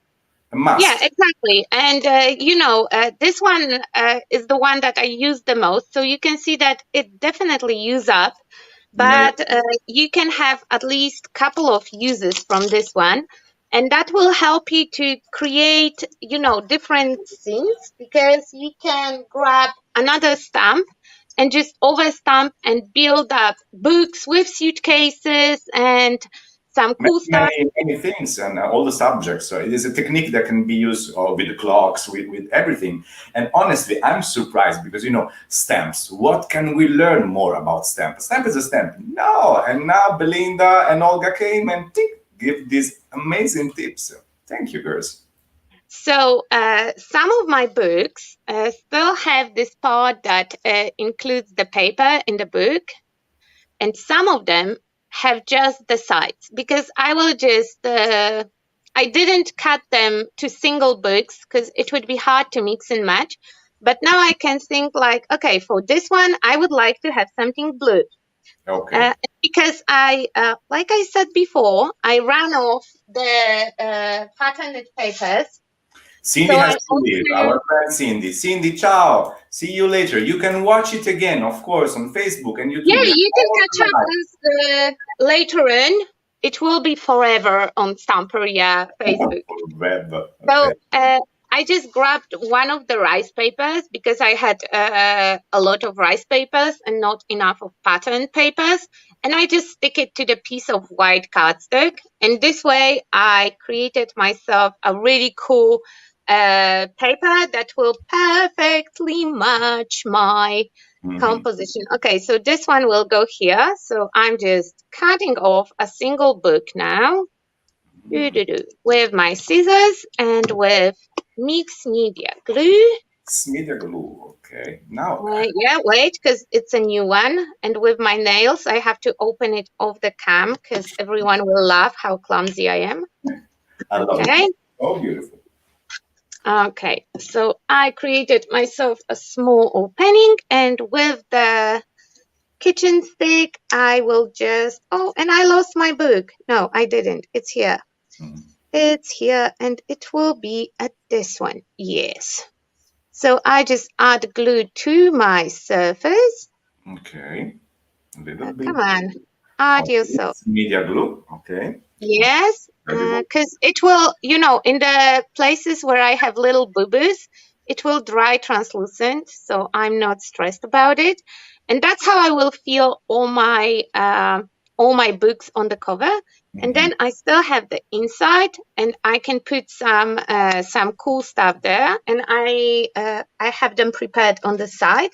Yeah, exactly. And this one is the one that I use the most, so you can see that it definitely uses up. But you can have at least a couple of uses from this one, and that will help you to create, different scenes, because you can grab another stamp and just overstamp and build up books with suitcases and some cool stuff. Many things and all the subjects. So it is a technique that can be used with the clocks, with everything. And honestly, I'm surprised because, stamps. What can we learn more about stamp? A stamp is a stamp. No. And now Belinda and Olga came and give these amazing tips. Thank you, girls. So some of my books still have this part that includes the paper in the book. And some of them have just the sides, because I will just I didn't cut them to single books because it would be hard to mix and match. But now I can think like, okay, for this one I would like to have something blue, Okay. Because like I said before, I ran off the patterned papers. Cindy So has to leave. Our friend Cindy. Cindy, ciao. See you later. You can watch it again, of course, on Facebook and YouTube. Yeah, you can catch up with later on. It will be forever on Stamperia Facebook. Forever. So Okay. I just grabbed one of the rice papers because I had a lot of rice papers and not enough of pattern papers. And I just stick it to the piece of white cardstock. And this way I created myself a really cool paper that will perfectly match my composition. Okay, so this one will go here. So I'm just cutting off a single book now with my scissors and with mixed media glue. Media glue, okay. Now, yeah, wait, because it's a new one. And with my nails, I have to open it off the cam because everyone will laugh how clumsy I am. I love it. Oh, beautiful. Okay, so I created myself a small opening, and with the kitchen stick, I will just, oh, and I lost my book. No, I didn't. It's here. It's here, and it will be at this one. Yes. So I just add glue to my surface. Okay. A little bit. Come on, add yourself. Media glue. Okay. Yes, because it will, in the places where I have little boo-boos, it will dry translucent, so I'm not stressed about it. And that's how I will feel all my books on the cover. And then I still have the inside, and I can put some cool stuff there, and I have them prepared on the side.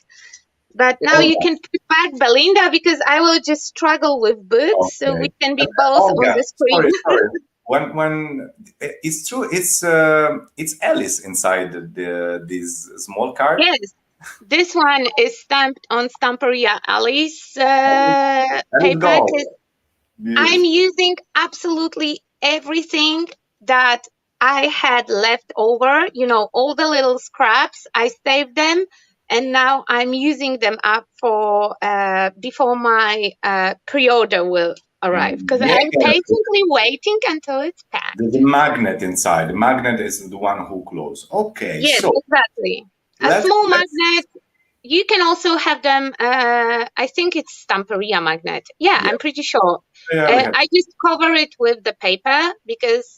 But now you can put back Belinda because I will just struggle with books, so we can be both on the screen. Sorry. When it's true, it's Alice inside this small card. Yes, this one is stamped on Stamperia Alice paper. I'm using absolutely everything that I had left over. All the little scraps. I saved them. And now I'm using them up for before my pre-order will arrive because I'm patiently waiting until it's packed. There's a magnet inside. The magnet is the one who closes. Okay. Yes, so exactly. A small magnet. You can also have them. I think it's Stamperia magnet. Yeah, I'm pretty sure. I just cover it with the paper because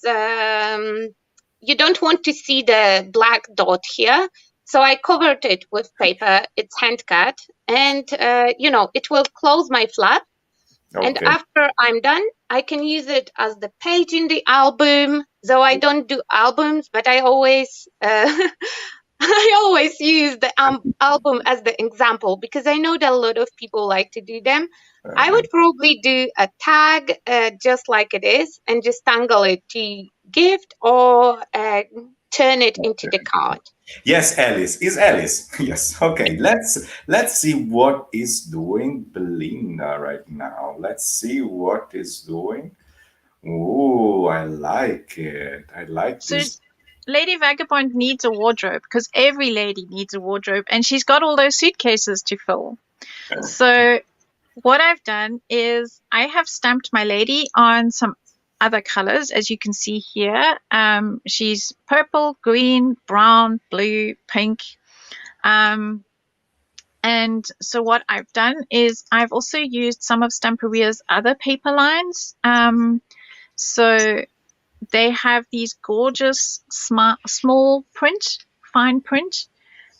you don't want to see the black dot here. So I covered it with paper. It's hand cut, and it will close my flap. Okay. And after I'm done, I can use it as the page in the album. Though I don't do albums, but I always use the album as the example because I know that a lot of people like to do them. I would probably do a tag just like it is, and just tangle it to gift or turn it into the card. Yes, Alice. Is Alice. Yes. Okay. Let's see what is doing Belinda right now. Let's see what is doing. Oh, I like it. I like this. Lady Vagabond needs a wardrobe because every lady needs a wardrobe, and she's got all those suitcases to fill. So what I've done is I have stamped my lady on some other colors, as you can see here. She's purple, green, brown, blue, pink. And so what I've done is I've also used some of Stamperia's other paper lines. So they have these gorgeous small print, fine print.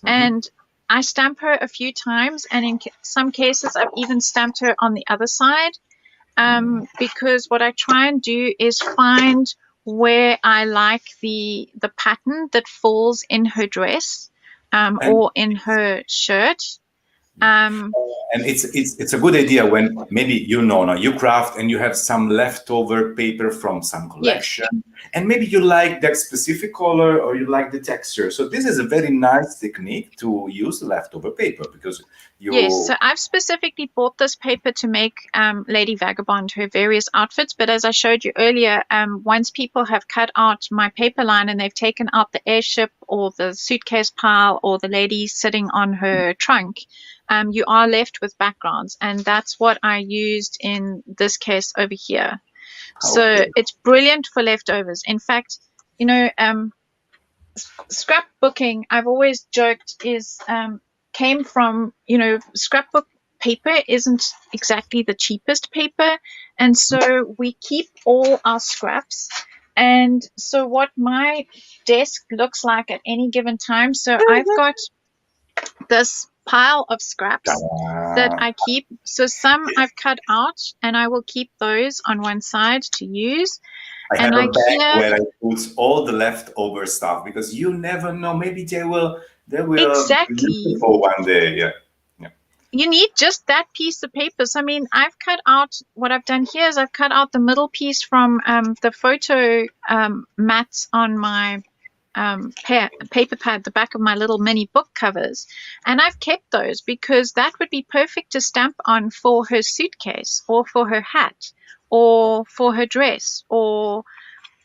And I stamp her a few times, and in some cases I've even stamped her on the other side. Because what I try and do is find where I like the pattern that falls in her dress or in her shirt. And it's a good idea when maybe you craft and you have some leftover paper from some collection, and maybe you like that specific color or you like the texture. So this is a very nice technique to use leftover paper because Yes, so I've specifically bought this paper to make Lady Vagabond her various outfits. But as I showed you earlier, once people have cut out my paper line and they've taken out the airship or the suitcase pile or the lady sitting on her trunk, you are left with backgrounds, and that's what I used in this case over here. So it's brilliant for leftovers. In fact, you know, scrapbooking, I've always joked, is came from, you know, scrapbook paper isn't exactly the cheapest paper, and so we keep all our scraps. And so what my desk looks like at any given time, so I've got this pile of scraps that I keep. So some I've cut out, and I will keep those on one side to use. I have a bag where I put all the leftover stuff, because you never know. Maybe they will exactly be useful one day. Yeah. You need just that piece of paper. So, I mean, I've cut out, what I've done here is I've cut out the middle piece from the photo mats on my paper pad, the back of my little mini book covers. And I've kept those because that would be perfect to stamp on for her suitcase or for her hat or for her dress or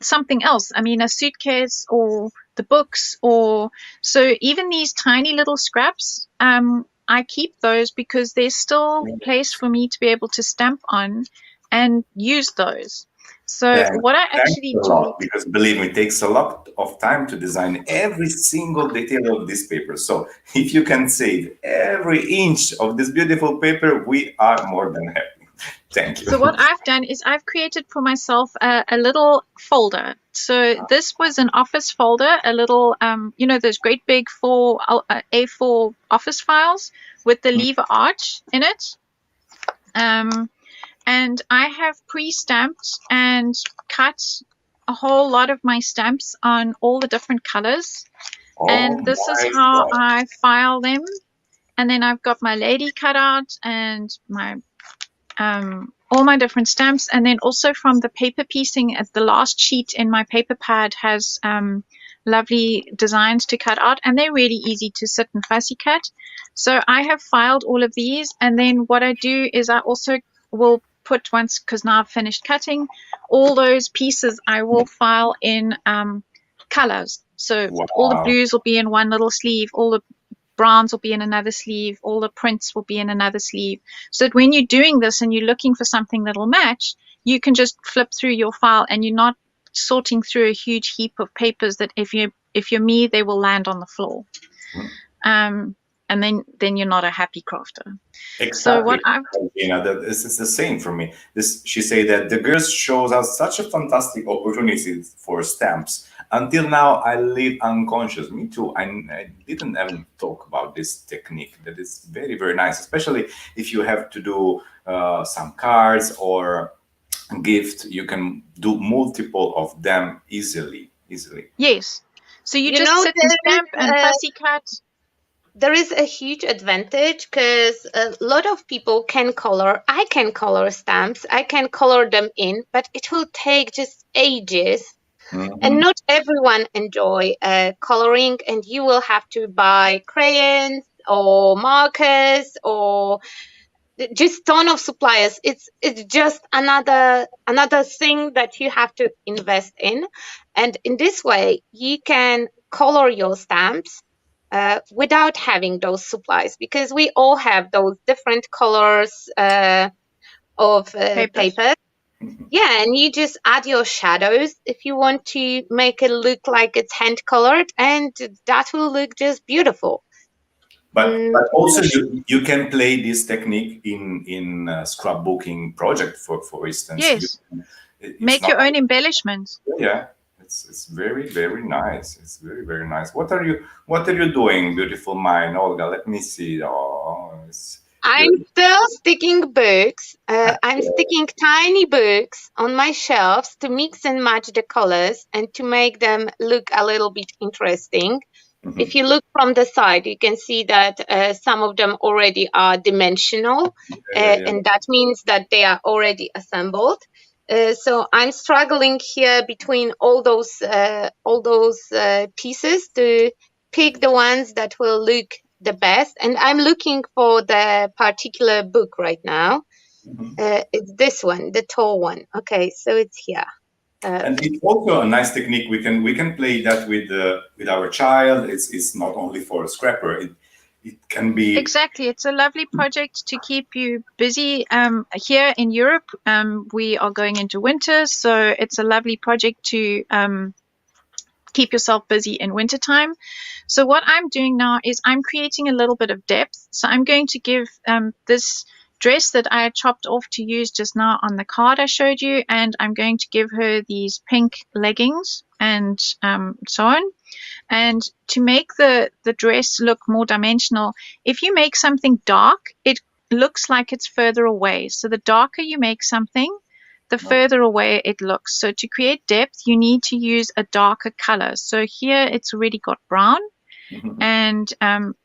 something else. I mean, a suitcase or the books, or so even these tiny little scraps, I keep those because there's still place for me to be able to stamp on and use those. So what I actually do, because believe me, it takes a lot of time to design every single detail of this paper. So if you can save every inch of this beautiful paper, we are more than happy. Thank you. So what I've done is I've created for myself a little folder. So this was an office folder, a little, you know, those great big A4 office files with the lever arch in it. And I have pre-stamped and cut a whole lot of my stamps on all the different colors. And this is how I file them. And then I've got my lady cut out and my all my different stamps, and then also from the paper piecing at the last sheet in my paper pad has lovely designs to cut out, and they're really easy to sit and fussy cut. So I have filed all of these, and then what I do is I also will put, once, because now I've finished cutting all those pieces, I will file in colors. So all the blues will be in one little sleeve, all the browns will be in another sleeve, all the prints will be in another sleeve, so that when you're doing this and you're looking for something that'll match, you can just flip through your file and you're not sorting through a huge heap of papers that if you're me, they will land on the floor. And then you're not a happy crafter. Exactly. So what this is the same for me. She said that the girls shows us such a fantastic opportunity for stamps. Until now, I live unconscious. Me too. I didn't even talk about this technique. That is very, very nice, especially if you have to do some cards or gift. You can do multiple of them easily. Yes. So you just sit and stamp and fussy cut. There is a huge advantage because a lot of people can color. I can color stamps. I can color them in, but it will take just ages. And not everyone enjoy coloring, and you will have to buy crayons or markers or just ton of suppliers. It's just another thing that you have to invest in. And in this way, you can color your stamps without having those supplies, because we all have those different colors of paper. Yeah, and you just add your shadows if you want to make it look like it's hand colored, and that will look just beautiful. But also you can play this technique in scrapbooking project, for instance. Yes, make your own embellishments. Yeah, it's very, very nice. It's very, very nice. What are you doing, beautiful mind, Olga? Let me see. I'm still sticking books. I'm sticking tiny books on my shelves to mix and match the colors and to make them look a little bit interesting. If you look from the side, you can see that some of them already are dimensional, and that means that they are already assembled. So I'm struggling here between all those pieces to pick the ones that will look the best, and I'm looking for the particular book right now. It's this one, the tall one. Okay, so it's here. And it's also a nice technique. We can play that with our child. It's not only for a scrapper. it can be exactly. It's a lovely project to keep you busy. Here in Europe, we are going into winter, so it's a lovely project to keep yourself busy in wintertime. So what I'm doing now is I'm creating a little bit of depth. So I'm going to give this dress that I chopped off to use just now on the card I showed you, and I'm going to give her these pink leggings and so on. And to make the dress look more dimensional, if you make something dark, it looks like it's further away. So the darker you make something, the further away it looks. So to create depth, you need to use a darker color. So here it's already got brown. And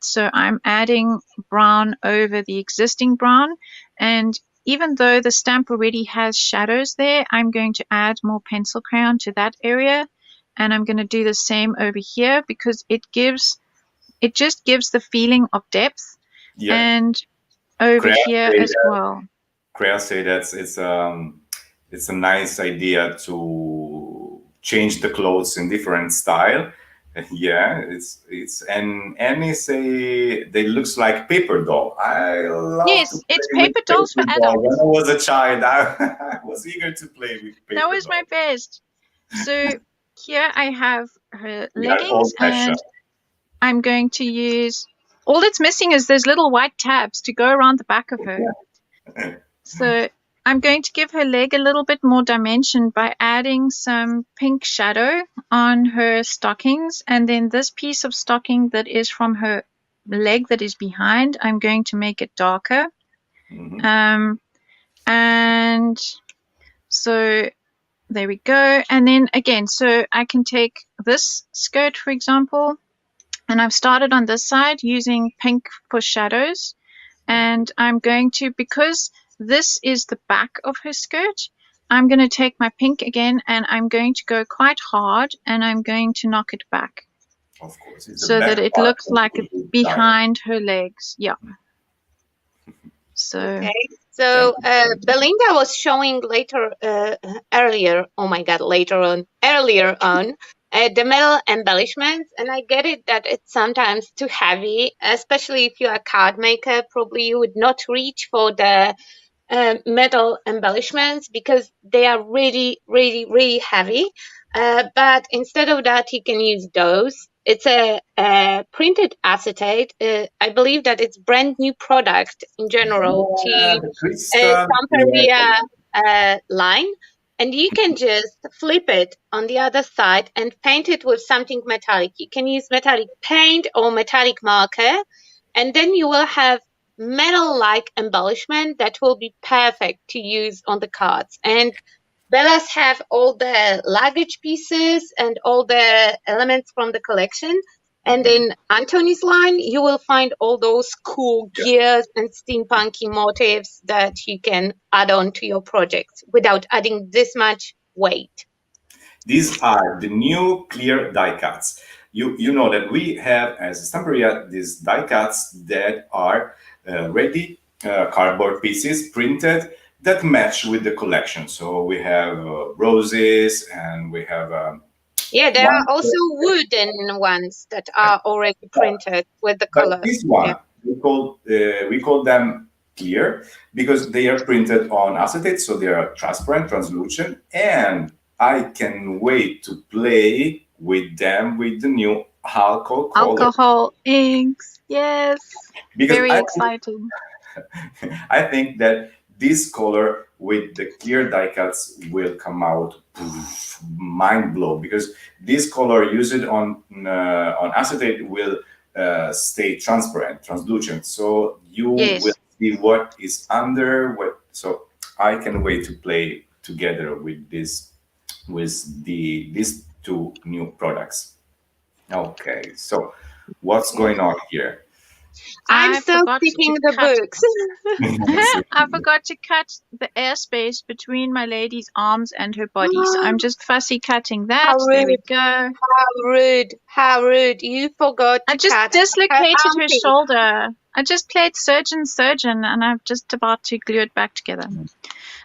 so I'm adding brown over the existing brown. And even though the stamp already has shadows there, I'm going to add more pencil crayon to that area. And I'm going to do the same over here because it just gives the feeling of depth. Yeah. And over here as well. Crea say that it's a nice idea to change the clothes in different style. Yeah, it's and Annie say they looks like paper doll. I love Yes, it's paper dolls for adults. When I was a child, I was eager to play with paper That was dolls. my best. So here I have her leggings, and I'm going to use, all it's missing is those little white tabs to go around the back of her. So I'm going to give her leg a little bit more dimension by adding some pink shadow on her stockings. And then this piece of stocking that is from her leg that is behind, I'm going to make it darker. And so there we go. And then again, so I can take this skirt, for example, and I've started on this side using pink for shadows. And I'm going to, because this is the back of her skirt, I'm going to take my pink again and I'm going to go quite hard and I'm going to knock it back. Of course. So that it looks like it's behind her legs. Yeah. So. Okay. So Belinda was showing earlier on the metal embellishments, and I get it that it's sometimes too heavy, especially if you're a card maker. Probably you would not reach for the metal embellishments because they are really, really, really heavy. But instead of that, you can use those. It's a printed acetate. I believe that it's brand new product in general to Stamperia line. And you can just flip it on the other side and paint it with something metallic. You can use metallic paint or metallic marker, and then you will have metal-like embellishment that will be perfect to use on the cards. And Bella's have all the luggage pieces and all the elements from the collection. And in Antony's line, you will find all those cool gears and steampunky motifs that you can add on to your projects without adding this much weight. These are the new clear die cuts. You know that we have as Stamperia these die cuts that are ready cardboard pieces printed that match with the collection. So we have roses and we have there are also wooden ones that are already printed with the colors. This one we call them clear because they are printed on acetate, so they are transparent, translucent, and I can wait to play with them with the new alcohol inks. Yes, because very exciting. I think that this color with the clear die cuts will come out mind blow, because this color used on acetate will stay transparent, translucent, so you will see what is under what. So I can wait to play together with these two new products. Okay, so what's going on here? I'm still picking the books. I forgot to cut the airspace between my lady's arms and her body. So I'm just fussy cutting that. There we go. How rude. How rude. You forgot to I just dislocated her shoulder. I just played surgeon, and I'm just about to glue it back together.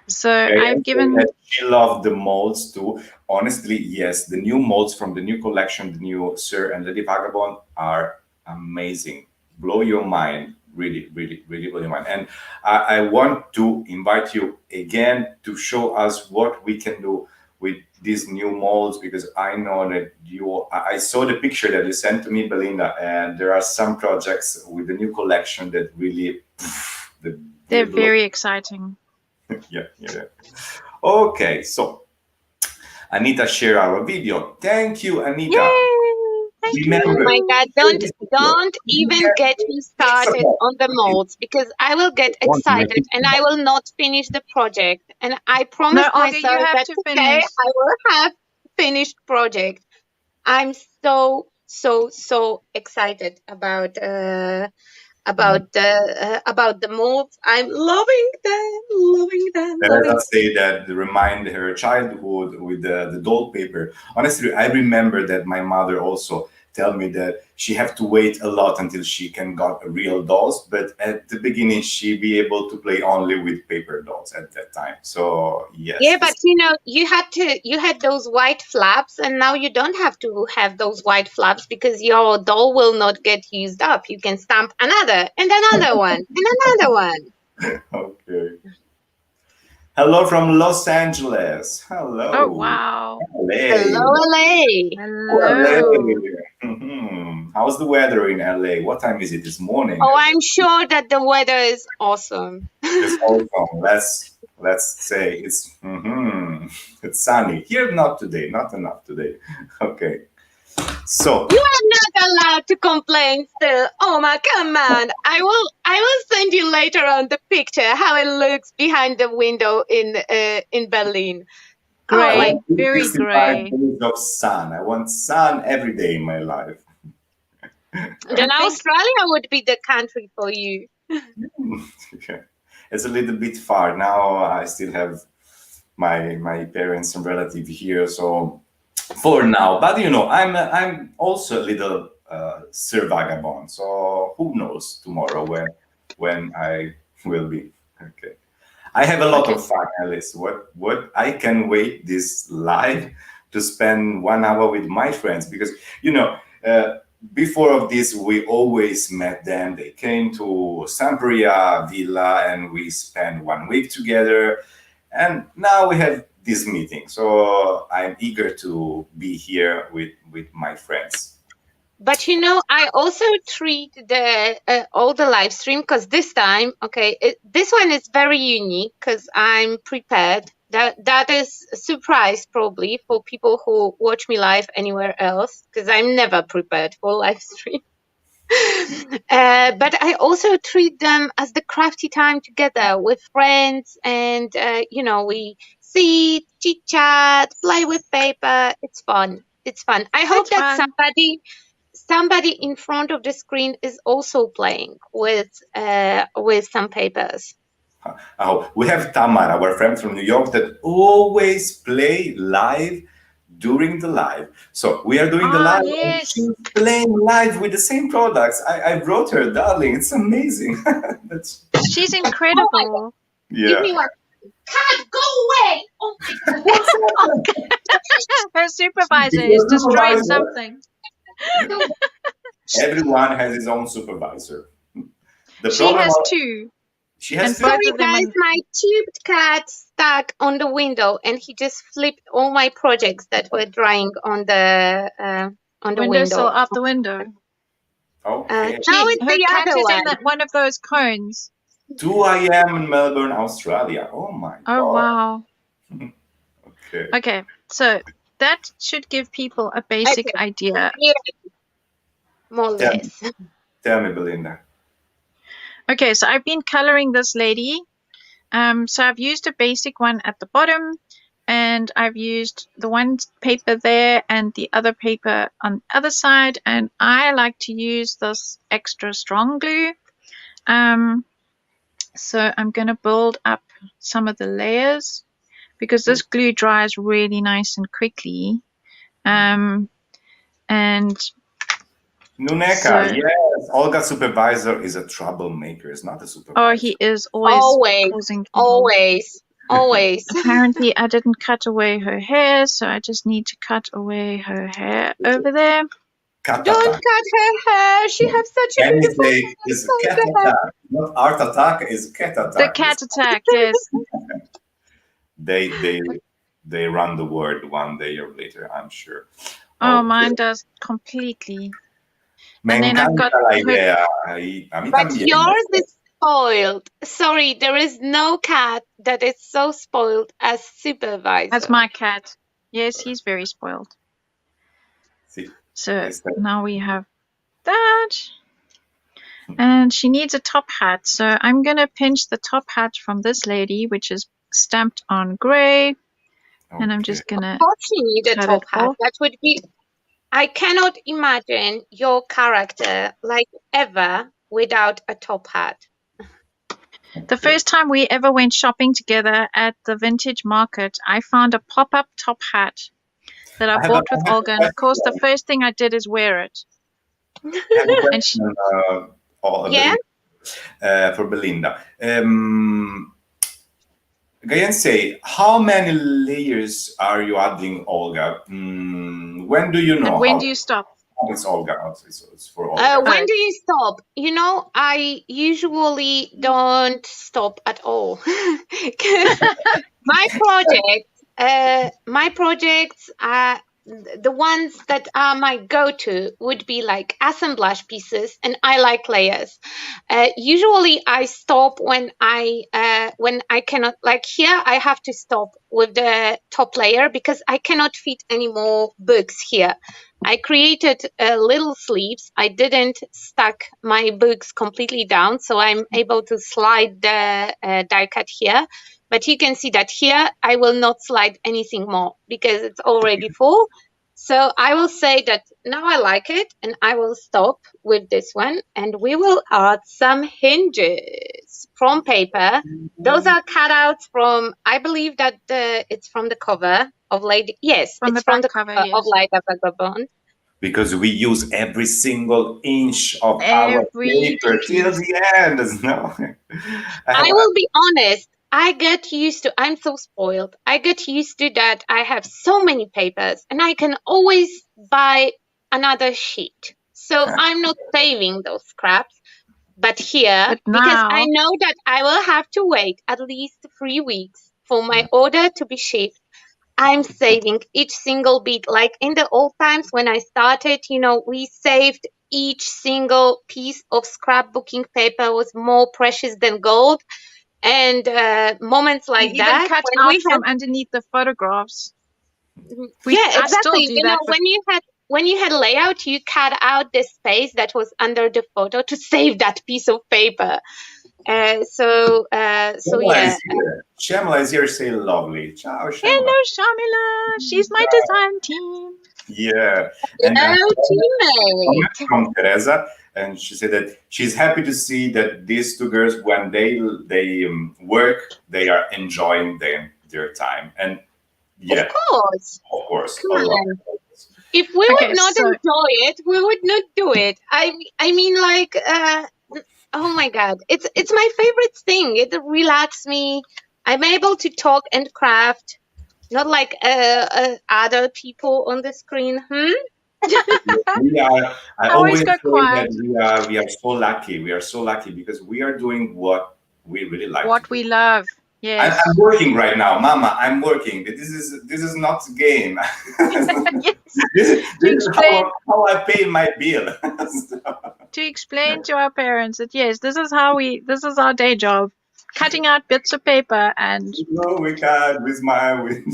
So I've given... She loved the molds too. Honestly, yes, the new molds from the new collection, the new Sir and Lady Vagabond, are amazing. blow your mind, really, really, really blow your mind. And I want to invite you again to show us what we can do with these new molds, because I know that I saw the picture that you sent to me, Belinda, and there are some projects with the new collection that really, they're very exciting. Yeah. Okay, so Anita share our video. Thank you, Anita. Yay! Thank you. Oh my God, don't even get me started on the molds, because I will get excited and I will not finish the project. And I promised Olga, myself you have that to today finish. I will have finished project. I'm so excited about the molds. I'm loving them. Let us say that remind her childhood with the doll paper. Honestly, I remember that my mother also tell me that she have to wait a lot until she can got real dolls. But at the beginning, she be able to play only with paper dolls at that time. So yes. Yeah, but you had those white flaps, and now you don't have to have those white flaps because your doll will not get used up. You can stamp another and another one and another one. Okay. Hello from Los Angeles. Hello. Oh, wow. LA. Hello, LA. LA. How's the weather in LA? What time is it this morning? Oh, I'm sure that the weather is awesome. It's awesome. Let's say it's it's sunny. Here, not today. Not enough today. Okay. So you are not allowed to complain still. Oma, come on. I will send you later on the picture how it looks behind the window in Berlin. Gray, very gray. Of sun. I want sun every day in my life. Then Australia would be the country for you. Okay. It's a little bit far now. I still have my parents and relatives here, so for now. But I'm also a little Sir Vagabond. So who knows tomorrow when I will be. Okay. I have a lot of fun, Alice. What I can wait this live to spend 1 hour with my friends, because before of this we always met them. They came to Stamperia Villa and we spent 1 week together, and now we have this meeting. So I'm eager to be here with my friends. But I also treat all the live stream, because this time, this one is very unique because I'm prepared. That is a surprise probably for people who watch me live anywhere else, because I'm never prepared for live stream. But I also treat them as the crafty time together with friends, and we sit, chit chat, play with paper. It's fun. I hope that somebody in front of the screen is also playing with some papers. We have Tamara, our friend from New York, that always play live during the live. So we are doing the live, and she's playing live with the same products. I brought her, darling. It's amazing. She's incredible. Yeah. Give me one. Cat, go away! Oh my God. Her supervisor is destroying something. Everyone has his own supervisor. She has two. She has two. Sorry, guys, my cute cat stuck on the window, and he just flipped all my projects that were drying on the window. Windowsill out the window. Okay. Now it's her the cat other is one. in one of those cones. 2 a.m. in Melbourne, Australia. Oh my God. Oh wow. Okay. So that should give people a basic idea. More or less. Tell me, Belinda. Okay, so I've been coloring this lady. So I've used a basic one at the bottom, and I've used the one paper there and the other paper on the other side, and I like to use this extra strong glue. So I'm going to build up some of the layers because this glue dries really nice and quickly. And Nuneka, yes. Olga's supervisor is a troublemaker. He's not a supervisor. Oh, he is always causing trouble. Always. Apparently, I didn't cut away her hair, so I just need to cut away her hair over there. Cat Don't attack. cut her hair. She has such a Can you beautiful say hair. it's Don't cat cut her. attack? Not art attack, it's cat attack. The cat attack, yes. They run the word one day or later, I'm sure. Oh, Okay. mine does completely. Me And then I've got encanta la her- idea. A mí But también. yours is spoiled. Sorry, there is no cat that is so spoiled as Supervisor. That's my cat. Yes, he's very spoiled. Sí. So now we have that. And she needs a top hat. So I'm going to pinch the top hat from this lady, which is stamped on gray. And I'm just going to... Of course you need a cut top it hat. off. That would be... I cannot imagine your character like ever without a top hat. The first time we ever went shopping together at the vintage market, I found a pop-up top hat that I bought with Olga. And of course, the first thing I did is wear it. And she, Yeah? For Belinda. Say, how many layers are you adding, Olga? When do you know? and when do you stop? It's Olga. It's for Olga. When do you stop? You know, I usually don't stop at all. 'Cause my projects are the ones that are my go-to would be like assemblage pieces, and I like layers. Usually I stop when I cannot, like here I have to stop with the top layer because I cannot fit any more books here. I created little sleeves. I didn't stack my books completely down, so I'm able to slide the die cut here. But you can see that here I will not slide anything more because it's already full. So I will say that now I like it, and I will stop with this one, and we will add some hinges from paper. Those are cutouts from, I believe that it's from the cover of Lady. Yes, From it's the from back the cover, cover yes. of Lady Vagabond. Because we use every single inch of our paper till the end. No? I will be honest. I get used to, I'm so spoiled. I get used to that I have so many papers and I can always buy another sheet. So I'm not saving those scraps. But here, because I know that I will have to wait at least 3 weeks for my order to be shipped, I'm saving each single bit. Like in the old times when I started, you know, we saved each single piece of scrapbooking paper was more precious than gold. And moments like you that, even cut when out we from underneath the photographs. Yeah, exactly. Do you that know, when you had layout, you cut out the space that was under the photo to save that piece of paper. So yeah. Shamila is here. Say lovely. Ciao, Shamila. Hello, Shamila. She's my design team. Yeah. Hello, teammate. From Teresa, and she said that she's happy to see that these two girls, when they work, they are enjoying their time. And yeah, of course. Come on. If we would not enjoy it, we would not do it. I mean, like, oh my God, it's my favorite thing. It relaxes me. I'm able to talk and craft, not like other people on the screen. I always say that we are so lucky. We are so lucky because we are doing what we really like. What we love. Yes. I'm working right now, Mama. I'm working. This is not a game. Yes. This is how I pay my bill. To explain to our parents that yes, this is our day job, cutting out bits of paper and. We cut with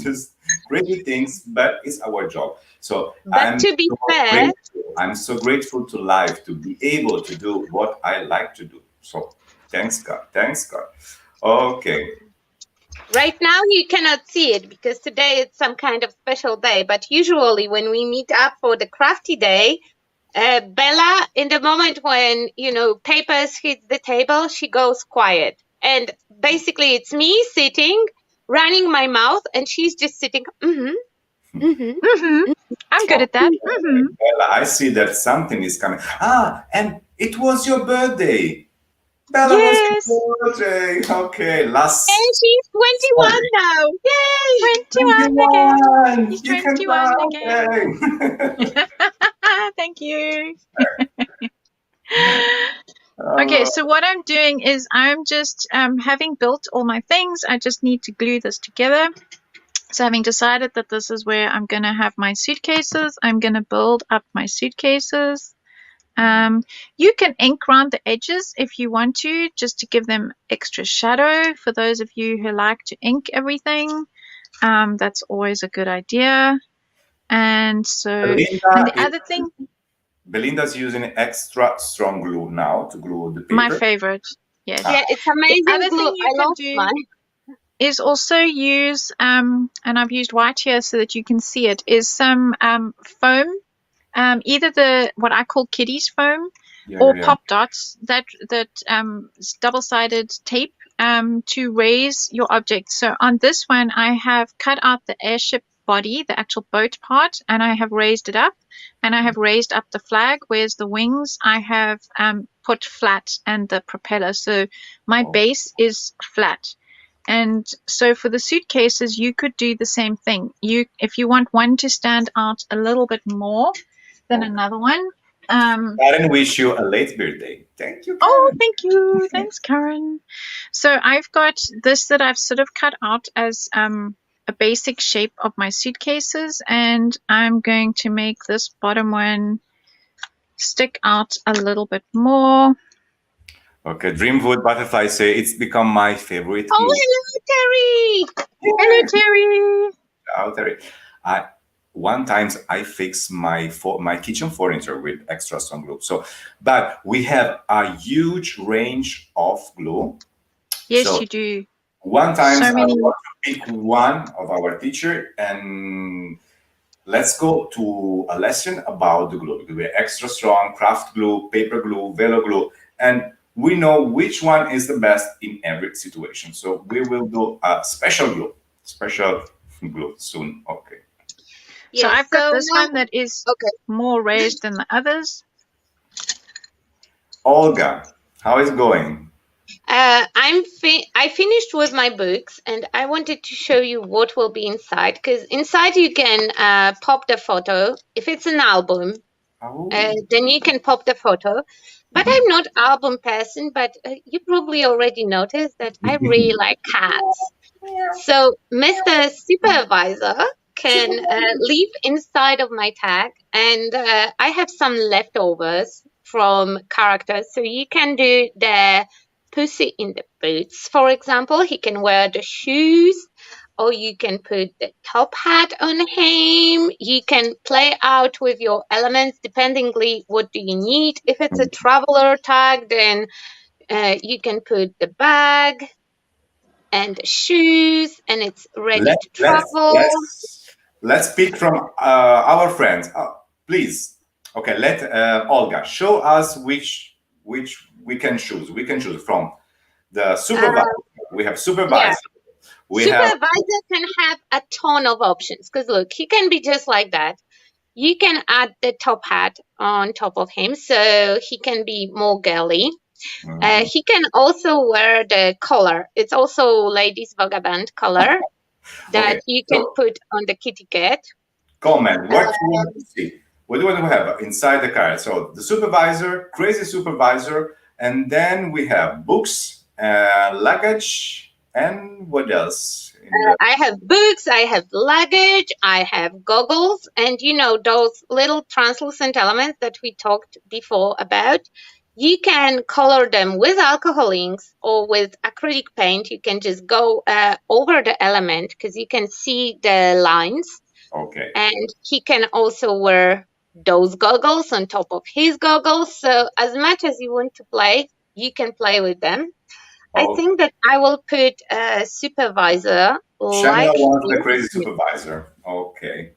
just crazy things, but it's our job. So but to be fair, I'm so grateful to life to be able to do what I like to do. So thanks God. Okay. Right now you cannot see it because today it's some kind of special day. But usually when we meet up for the crafty day, Bella, in the moment when, you know, papers hit the table, she goes quiet. And basically it's me sitting, running my mouth, and she's just sitting. I'm good at that. Bella, I see that something is coming. And it was your birthday. Bella was your birthday. Okay, And she's 21 now. Yay! 21 again. She's You 21 again. Thank you. Okay, so what I'm doing is I'm just having built all my things, I just need to glue this together. So having decided that this is where I'm going to have my suitcases, I'm going to build up my suitcases. You can ink around the edges if you want to, just to give them extra shadow. For those of you who like to ink everything, that's always a good idea. And so, and the other thing, Belinda's using extra strong glue now to glue the paper. My favorite, yes. Yeah, it's amazing. The other glue. thing you I can love do mine. is also use, and I've used white here so that you can see it, is some foam, either what I call kiddies foam, or pop dots, that double-sided tape to raise your object. So on this one, I have cut out the airship body, the actual boat part, and I have raised it up, and I have raised up the flag, whereas the wings I have put flat, and the propeller. So my base is flat. And so for the suitcases, you could do the same thing. If you want one to stand out a little bit more than another one. Karen, wish you a late birthday. Thank you, Karen. Oh, thank you. Thanks, Karen. So I've got this that I've sort of cut out as a basic shape of my suitcases, and I'm going to make this bottom one stick out a little bit more. Okay, Dreamwood Butterfly say it's become my favorite glue. Oh, hello, Terry. Hello, Terry. Hello, Terry. One time I fixed my kitchen furniture with extra strong glue. But we have a huge range of glue. Yes, you do. One time I want to pick one of our teacher, and let's go to a lesson about the glue. We have extra strong, craft glue, paper glue, velo glue, and we know which one is the best in every situation. So we will do a special glue soon. Okay. Yeah, so I've got this one that is more raised than the others. Olga, how is it going? I finished with my books, and I wanted to show you what will be inside, because inside you can pop the photo. If it's an album, then you can pop the photo. But I'm not album person, but you probably already noticed that I really like cats. So Mr. Supervisor can live inside of my tag, and I have some leftovers from characters. So you can do the pussy in the boots, for example. He can wear the shoes, or you can put the top hat on him. You can play out with your elements dependingly what do you need. If it's a traveler tag, then you can put the bag and the shoes, and it's ready to travel. Let's pick from our friends. Please. Okay, let Olga show us which we can choose. We can choose from the supervisor. We have supervisor. Yeah. Supervisor can have a ton of options, because look, he can be just like that. You can add the top hat on top of him, so he can be more girly. He can also wear the collar. It's also ladies vagabond collar that you can put on the kitty cat. Comment. What do you want to see? What do you want to have inside the car? So the supervisor, crazy supervisor, and then we have books, luggage, and what else? I have books, I have luggage, I have goggles, and those little translucent elements that we talked before about. You can color them with alcohol inks or with acrylic paint. You can just go over the element because you can see the lines. Okay. And he can also wear those goggles on top of his goggles. So as much as you want to play, you can play with them. I think that I will put a supervisor. Shaman wants the crazy supervisor. Okay.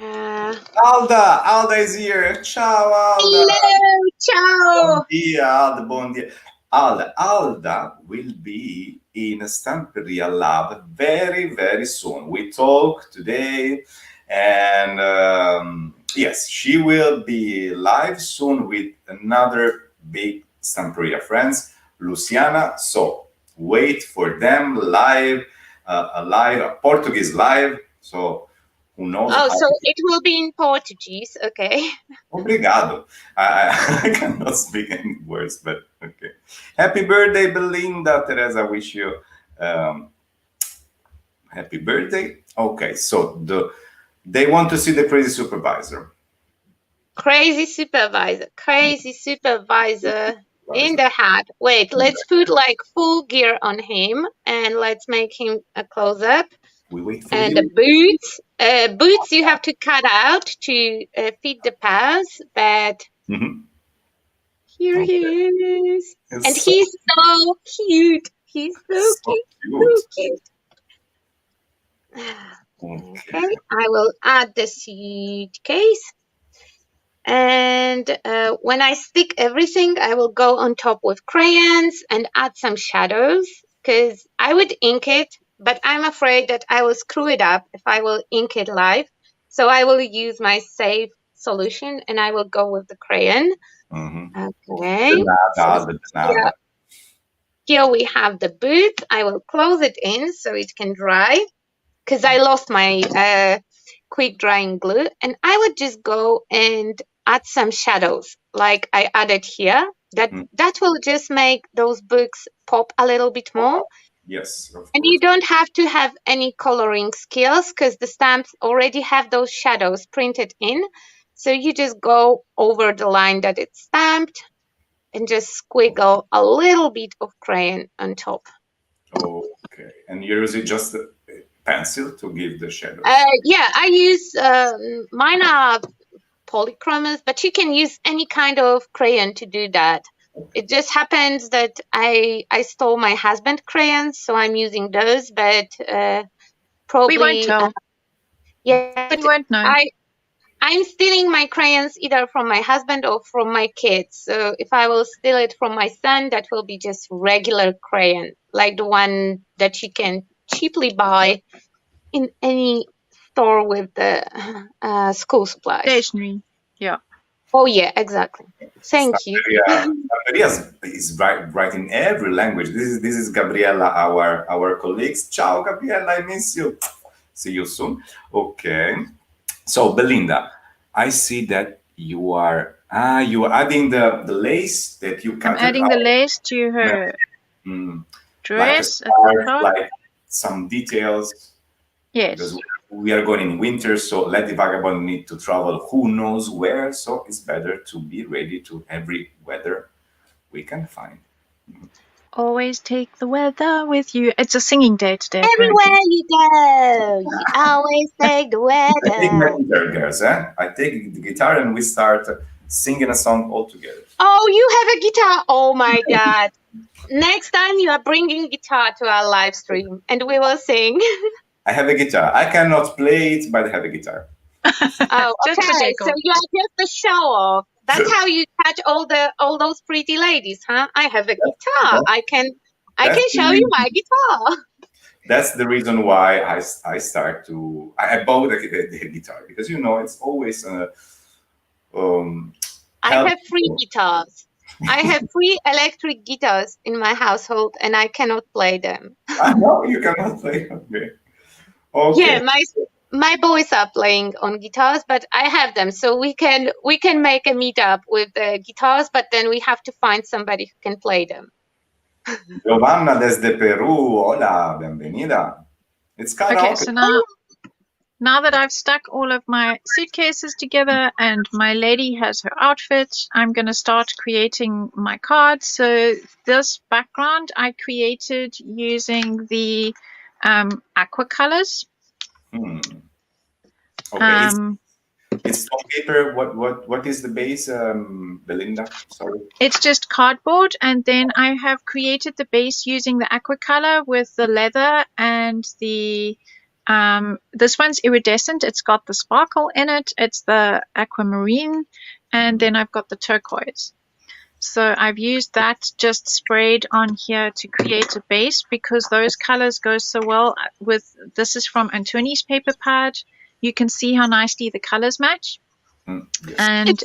Alda is here. Ciao, Alda. Hello, ciao. Bon dia, Alda, bon dia. Alda will be in Stamperia LAB very, very soon. We talk today, and yes, she will be live soon with another big Stamperia friends, Luciana. So wait for them live, a Portuguese live. So who knows Oh, how so to... it will be in Portuguese, okay. Obrigado. I cannot speak any words, but okay. Happy birthday, Belinda. Teresa, wish you happy birthday. Okay, so they want to see the crazy supervisor. Crazy supervisor in the hat. Wait, let's put like full gear on him and let's make him a close-up. We wait for and you. the boots you have to cut out to fit the paws, but here he is. It's And so he's so cute. He's so cute. So cute. Okay, I will add the suitcase. And when I stick everything, I will go on top with crayons and add some shadows, because I would ink it, but I'm afraid that I will screw it up if I will ink it live. So I will use my safe solution and I will go with the crayon. Okay. Here we have the boot. I will close it in so it can dry, because I lost my quick drying glue, and I would just go and add some shadows like I added here. That will just make those books pop a little bit more. Yes, of course. And you don't have to have any coloring skills, because the stamps already have those shadows printed in. So you just go over the line that it's stamped and just squiggle a little bit of crayon on top. Okay, and you use it just a pencil to give the shadows? Yeah, I use mine are polychromos, but you can use any kind of crayon to do that. It just happens that I stole my husband's crayons, so I'm using those, but probably... We won't tell. Yeah, but you won't know. I'm stealing my crayons either from my husband or from my kids. So if I will steal it from my son, that will be just regular crayon, like the one that you can cheaply buy in any store with the school supplies. Stationery, yeah. Oh yeah, exactly. Thank you. Stamperia is writing every language. This is Gabriela, our colleagues. Ciao, Gabriela, I miss you. See you soon. Okay. So Belinda, I see that you are adding the lace that you cut. I'm adding the lace to her dress. Like some details. Yes. Because we are going in winter, so Lady Vagabond need to travel who knows where, so it's better to be ready to every weather we can find. Always take the weather with you. It's a singing day today. Everywhere you go, you always take the weather. I take my guitar, girls. I take the guitar and we start singing a song all together. Oh, you have a guitar? Oh my God. Next time you are bringing guitar to our live stream and we will sing. I have a guitar. I cannot play it, but I have a guitar. Oh, okay. So you are just a show off. That's how you catch all those pretty ladies, huh? I have a guitar. I can show you my guitar. That's the reason why I start to I bought the guitar, because it's always I have 3 guitars. I have 3 electric guitars in my household, and I cannot play them. No, you cannot play. Okay. Yeah, my boys are playing on guitars, but I have them, so we can make a meetup with the guitars, but then we have to find somebody who can play them. Giovanna desde Peru, hola, bienvenida. It's karaoke. Okay, so now that I've stuck all of my suitcases together and my lady has her outfit, I'm going to start creating my cards. So this background I created using the aqua colors. Okay, it's on paper. What is the base, Belinda? Sorry. It's just cardboard, and then I have created the base using the aqua color with the leather and the this one's iridescent. It's got the sparkle in it. It's the aquamarine, and then I've got the turquoise. So I've used that just sprayed on here to create a base, because those colors go so well with, this is from Antoni's paper pad. You can see how nicely the colors match. Yes. And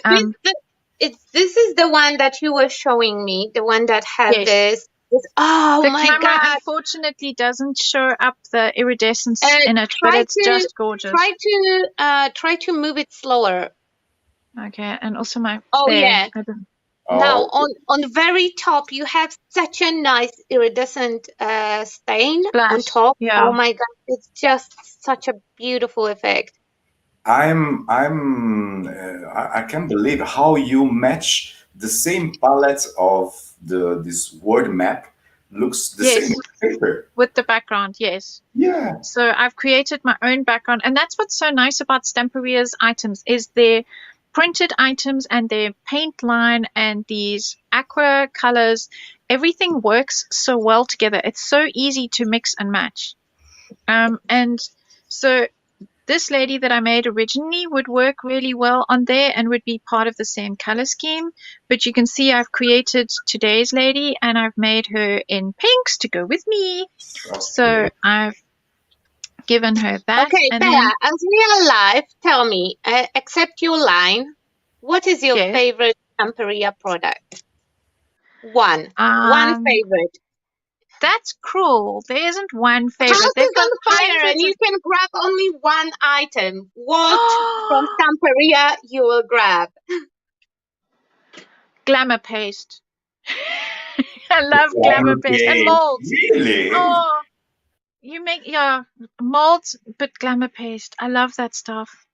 this is the one that you were showing me, the one that had this Oh The my camera God. unfortunately doesn't show up the iridescence in it, but Try it's just gorgeous. Try to move it slower. Okay, and also my Oh there. yeah. Now Oh, on the very top you have such a nice iridescent stain on Splash, top. yeah. Oh my God, it's just such a beautiful effect. I can't believe how you match the same palette of this word map looks the Yes. same paper. With the background, yes. Yeah. So I've created my own background, and that's what's so nice about Stamperia's items is their printed items and their paint line and these aqua colors. Everything works so well together. It's so easy to mix and match. And so this lady that I made originally would work really well on there and would be part of the same color scheme. But you can see I've created today's lady and I've made her in pinks to go with me. Okay. So I've given her that. Okay, And Bella, then, as we are live, tell me, except your line, what is your Yes. favorite Stamperia product? One favorite. That's cruel. There isn't one favorite. House They've is got on fire and hundreds you of... can grab only one item. What from Stamperia you will grab? Glamour paste. I love glamour paste and molds. Really? Oh, you make, yeah, molds, but glamour paste. I love that stuff.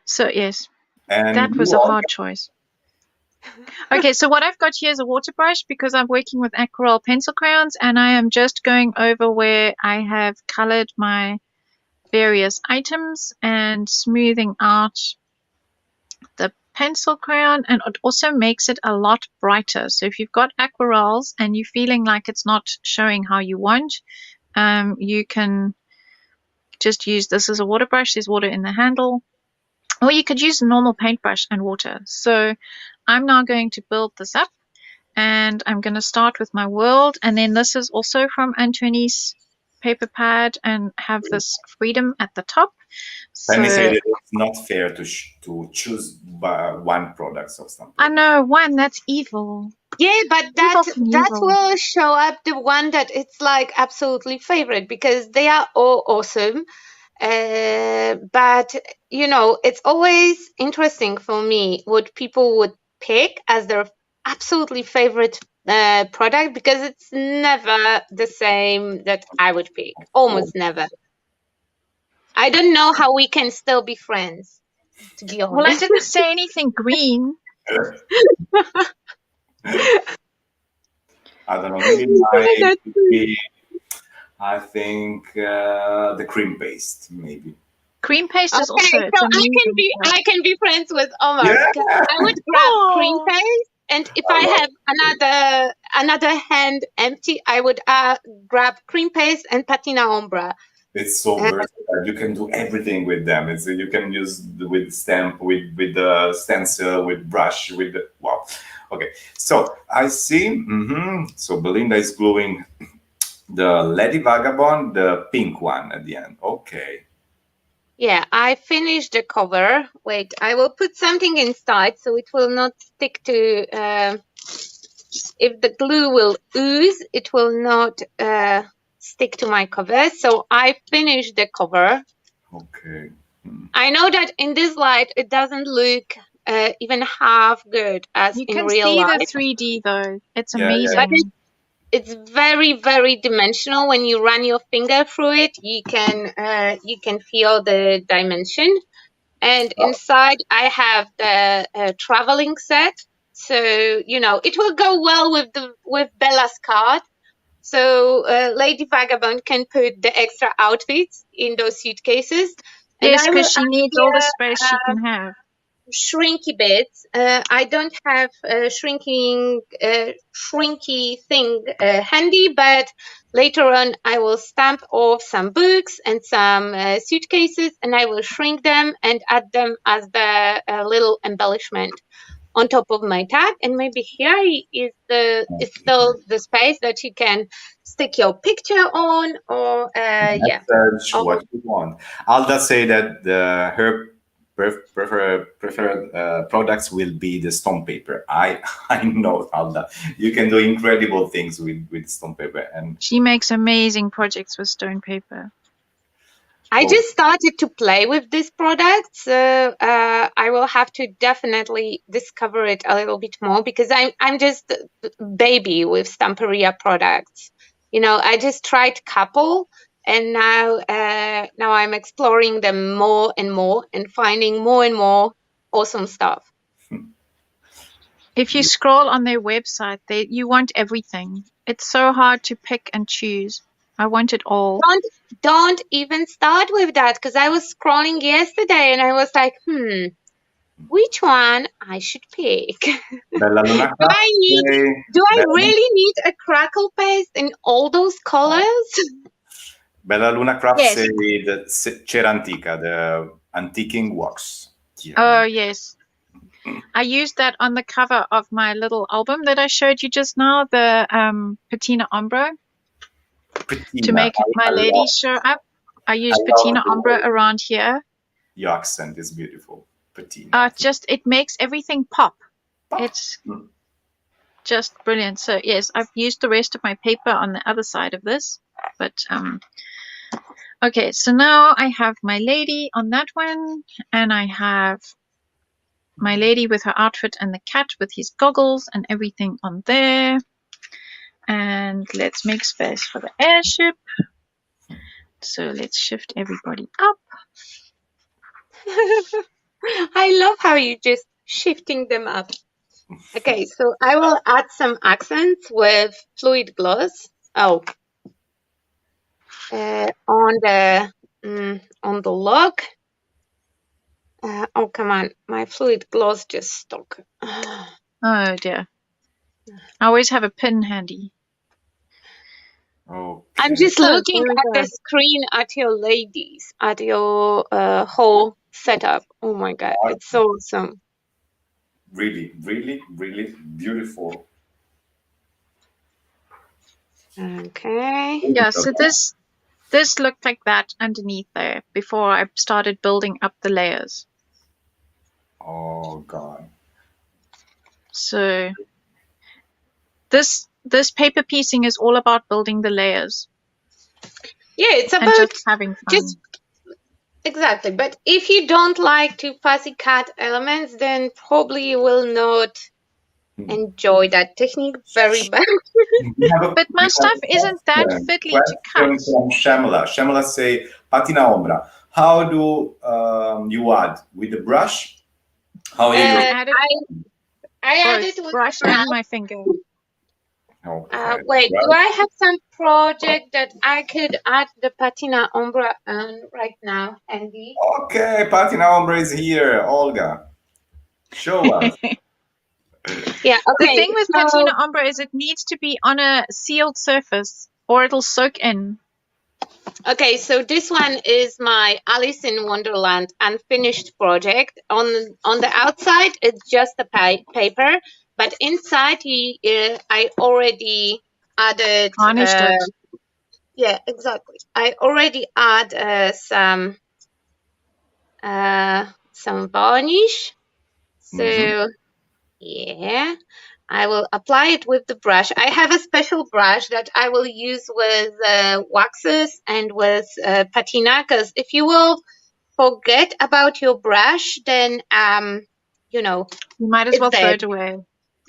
So, yes, And that was you a all- hard choice. Okay, so what I've got here is a water brush because I'm working with aquarelle pencil crayons and I am just going over where I have colored my various items and smoothing out the pencil crayon, and it also makes it a lot brighter. So if you've got aquarelles and you're feeling like it's not showing how you want, you can just use this as a water brush. There's water in the handle. Or you could use a normal paintbrush and water. So I'm now going to build this up and I'm going to start with my world. And then this is also from Antonie's paper pad and have this freedom at the top. Penny So said that it's not fair to choose one product or something. I know, one, that's evil. Yeah, but that evil. will show up the one that it's like absolutely favorite because they are all awesome. But you know, it's always interesting for me what people would pick as their absolutely favorite product because it's never the same that I would pick. Almost never. I don't know how we can still be friends, to be honest. Well, I didn't say anything green. I don't know. Maybe I think the cream paste, maybe. Cream paste is also. Okay, so I can be friends with Omar. Yeah. I would grab cream paste, and if I have another hand empty, I would grab cream paste and patina ombra. It's so versatile. You can do everything with them. It's you can use with stamp, with the stencil, with brush, with the wow. Okay, so I see. So Belinda is gluing the Lady Vagabond, the pink one at the end. Okay. Yeah, I finished the cover. Wait, I will put something inside so it will not stick to. If the glue will ooze, it will not stick to my cover. So I finished the cover. Okay. I know that in this light it doesn't look even half good as You in can real see life. the 3D though. It's Yeah, amazing. But it's very, very dimensional. When you run your finger through it, you can feel the dimension. And inside, I have the traveling set, so you know it will go well with Bella's card. So Lady Vagabond can put the extra outfits in those suitcases. Yes, because she needs all the space she can have. Shrinky bits. I don't have a shrinky thing handy, but later on I will stamp off some books and some suitcases, and I will shrink them and add them as the little embellishment on top of my tag. And maybe here is still the space that you can stick your picture on, or Search what you want. I'll just say that her preferred products will be the stone paper. I know how that you can do incredible things with stone paper, and she makes amazing projects with stone paper. I just started to play with this product, so I will have to definitely discover it a little bit more, because I'm just a baby with Stamperia products. You know, I just tried couple, and now I'm exploring them more and more and finding more and more awesome stuff. If you scroll on their website, you want everything. It's so hard to pick and choose. I want it all. Don't even start with that, because I was scrolling yesterday and I was like, which one I should pick? Do I really need a crackle paste in all those colors? Bella Luna Craft say the Cera Antica, the antiquing wax. Yeah. Oh, yes. I used that on the cover of my little album that I showed you just now, the Patina Ombre. To make my ladies show up. I use Patina Ombre around here. Your accent is beautiful. Patina. It makes everything pop. It's just brilliant. So yes, I've used the rest of my paper on the other side of this. But okay, so now I have my lady on that one, and I have my lady with her outfit and the cat with his goggles and everything on there. And let's make space for the airship. So let's shift everybody up. I love how you just shifting them up. Okay, so I will add some accents with fluid gloss. On the log. Oh, come on, my fluid gloss just stuck. Oh dear. I always have a pin handy. Okay. I'm just looking at the screen at your ladies, at your whole setup. Oh my God, it's so awesome. Really, really, really beautiful. Okay. Yeah, so this looked like that underneath there before I started building up the layers. Oh God. So this paper piecing is all about building the layers. Yeah, it's about just having fun. Exactly. But if you don't like to fussy cut elements, then probably you will not enjoy that technique very much. But my stuff isn't that fiddly to cut. From Shamala. Shamala say, Patina Ombra, how do you add? With the brush? How you I added with brush and my finger. Okay. Wait, do I have some project that I could add the Patina Ombra on right now, Andy? Okay, Patina Ombra is here, Olga. Show us. Yeah, okay. The thing with Patina Ombra is it needs to be on a sealed surface or it'll soak in. Okay, so this one is my Alice in Wonderland unfinished project. On the outside, it's just a paper, but inside, I already added. Varnished it. Yeah, exactly. I already add some varnish. So yeah, I will apply it with the brush. I have a special brush that I will use with waxes and with patina, because if you will forget about your brush, then you might as well throw it away.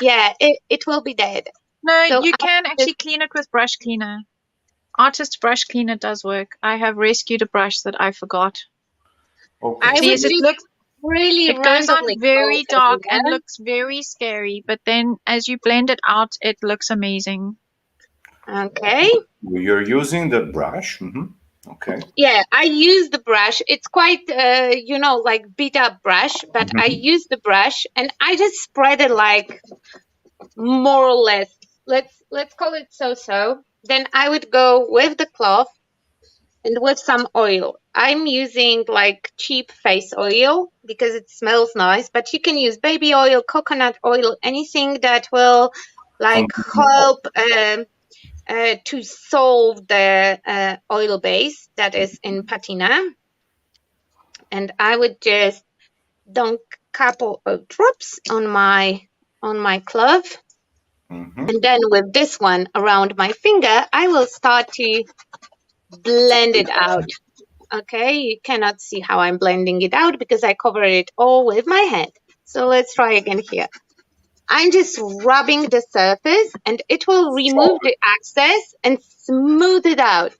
Yeah, it will be dead. No, so you can actually clean it with brush cleaner. Artist brush cleaner does work. I have rescued a brush that I forgot. Okay. See, it looks really it goes on very dark and looks very scary, but then as you blend it out, it looks amazing. Okay. You're using the brush. Okay. Yeah, I use the brush. It's quite, like beat up brush, but I use the brush and I just spread it like more or less. Let's call it so. Then I would go with the cloth and with some oil. I'm using like cheap face oil because it smells nice, but you can use baby oil, coconut oil, anything that will like help to solve the oil base that is in patina. And I would just dunk couple of drops on my glove. And then with this one around my finger, I will start to blend it out. Okay, you cannot see how I'm blending it out because I cover it all with my hand. So let's try again here. I'm just rubbing the surface and it will remove the excess and smooth it out.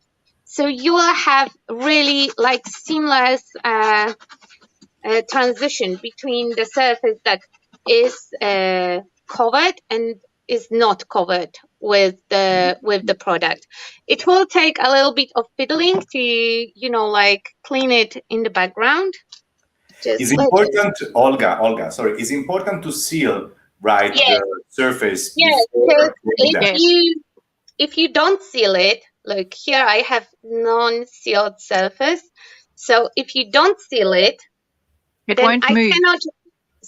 So you will have really like seamless transition between the surface that is covered and is not covered with the product. It will take a little bit of fiddling to, you know, like clean it in the background. It's important, Olga, sorry, it's important to seal the surface. Yes, because if you don't seal it, like here I have non-sealed surface. So if you don't seal it, it then won't move.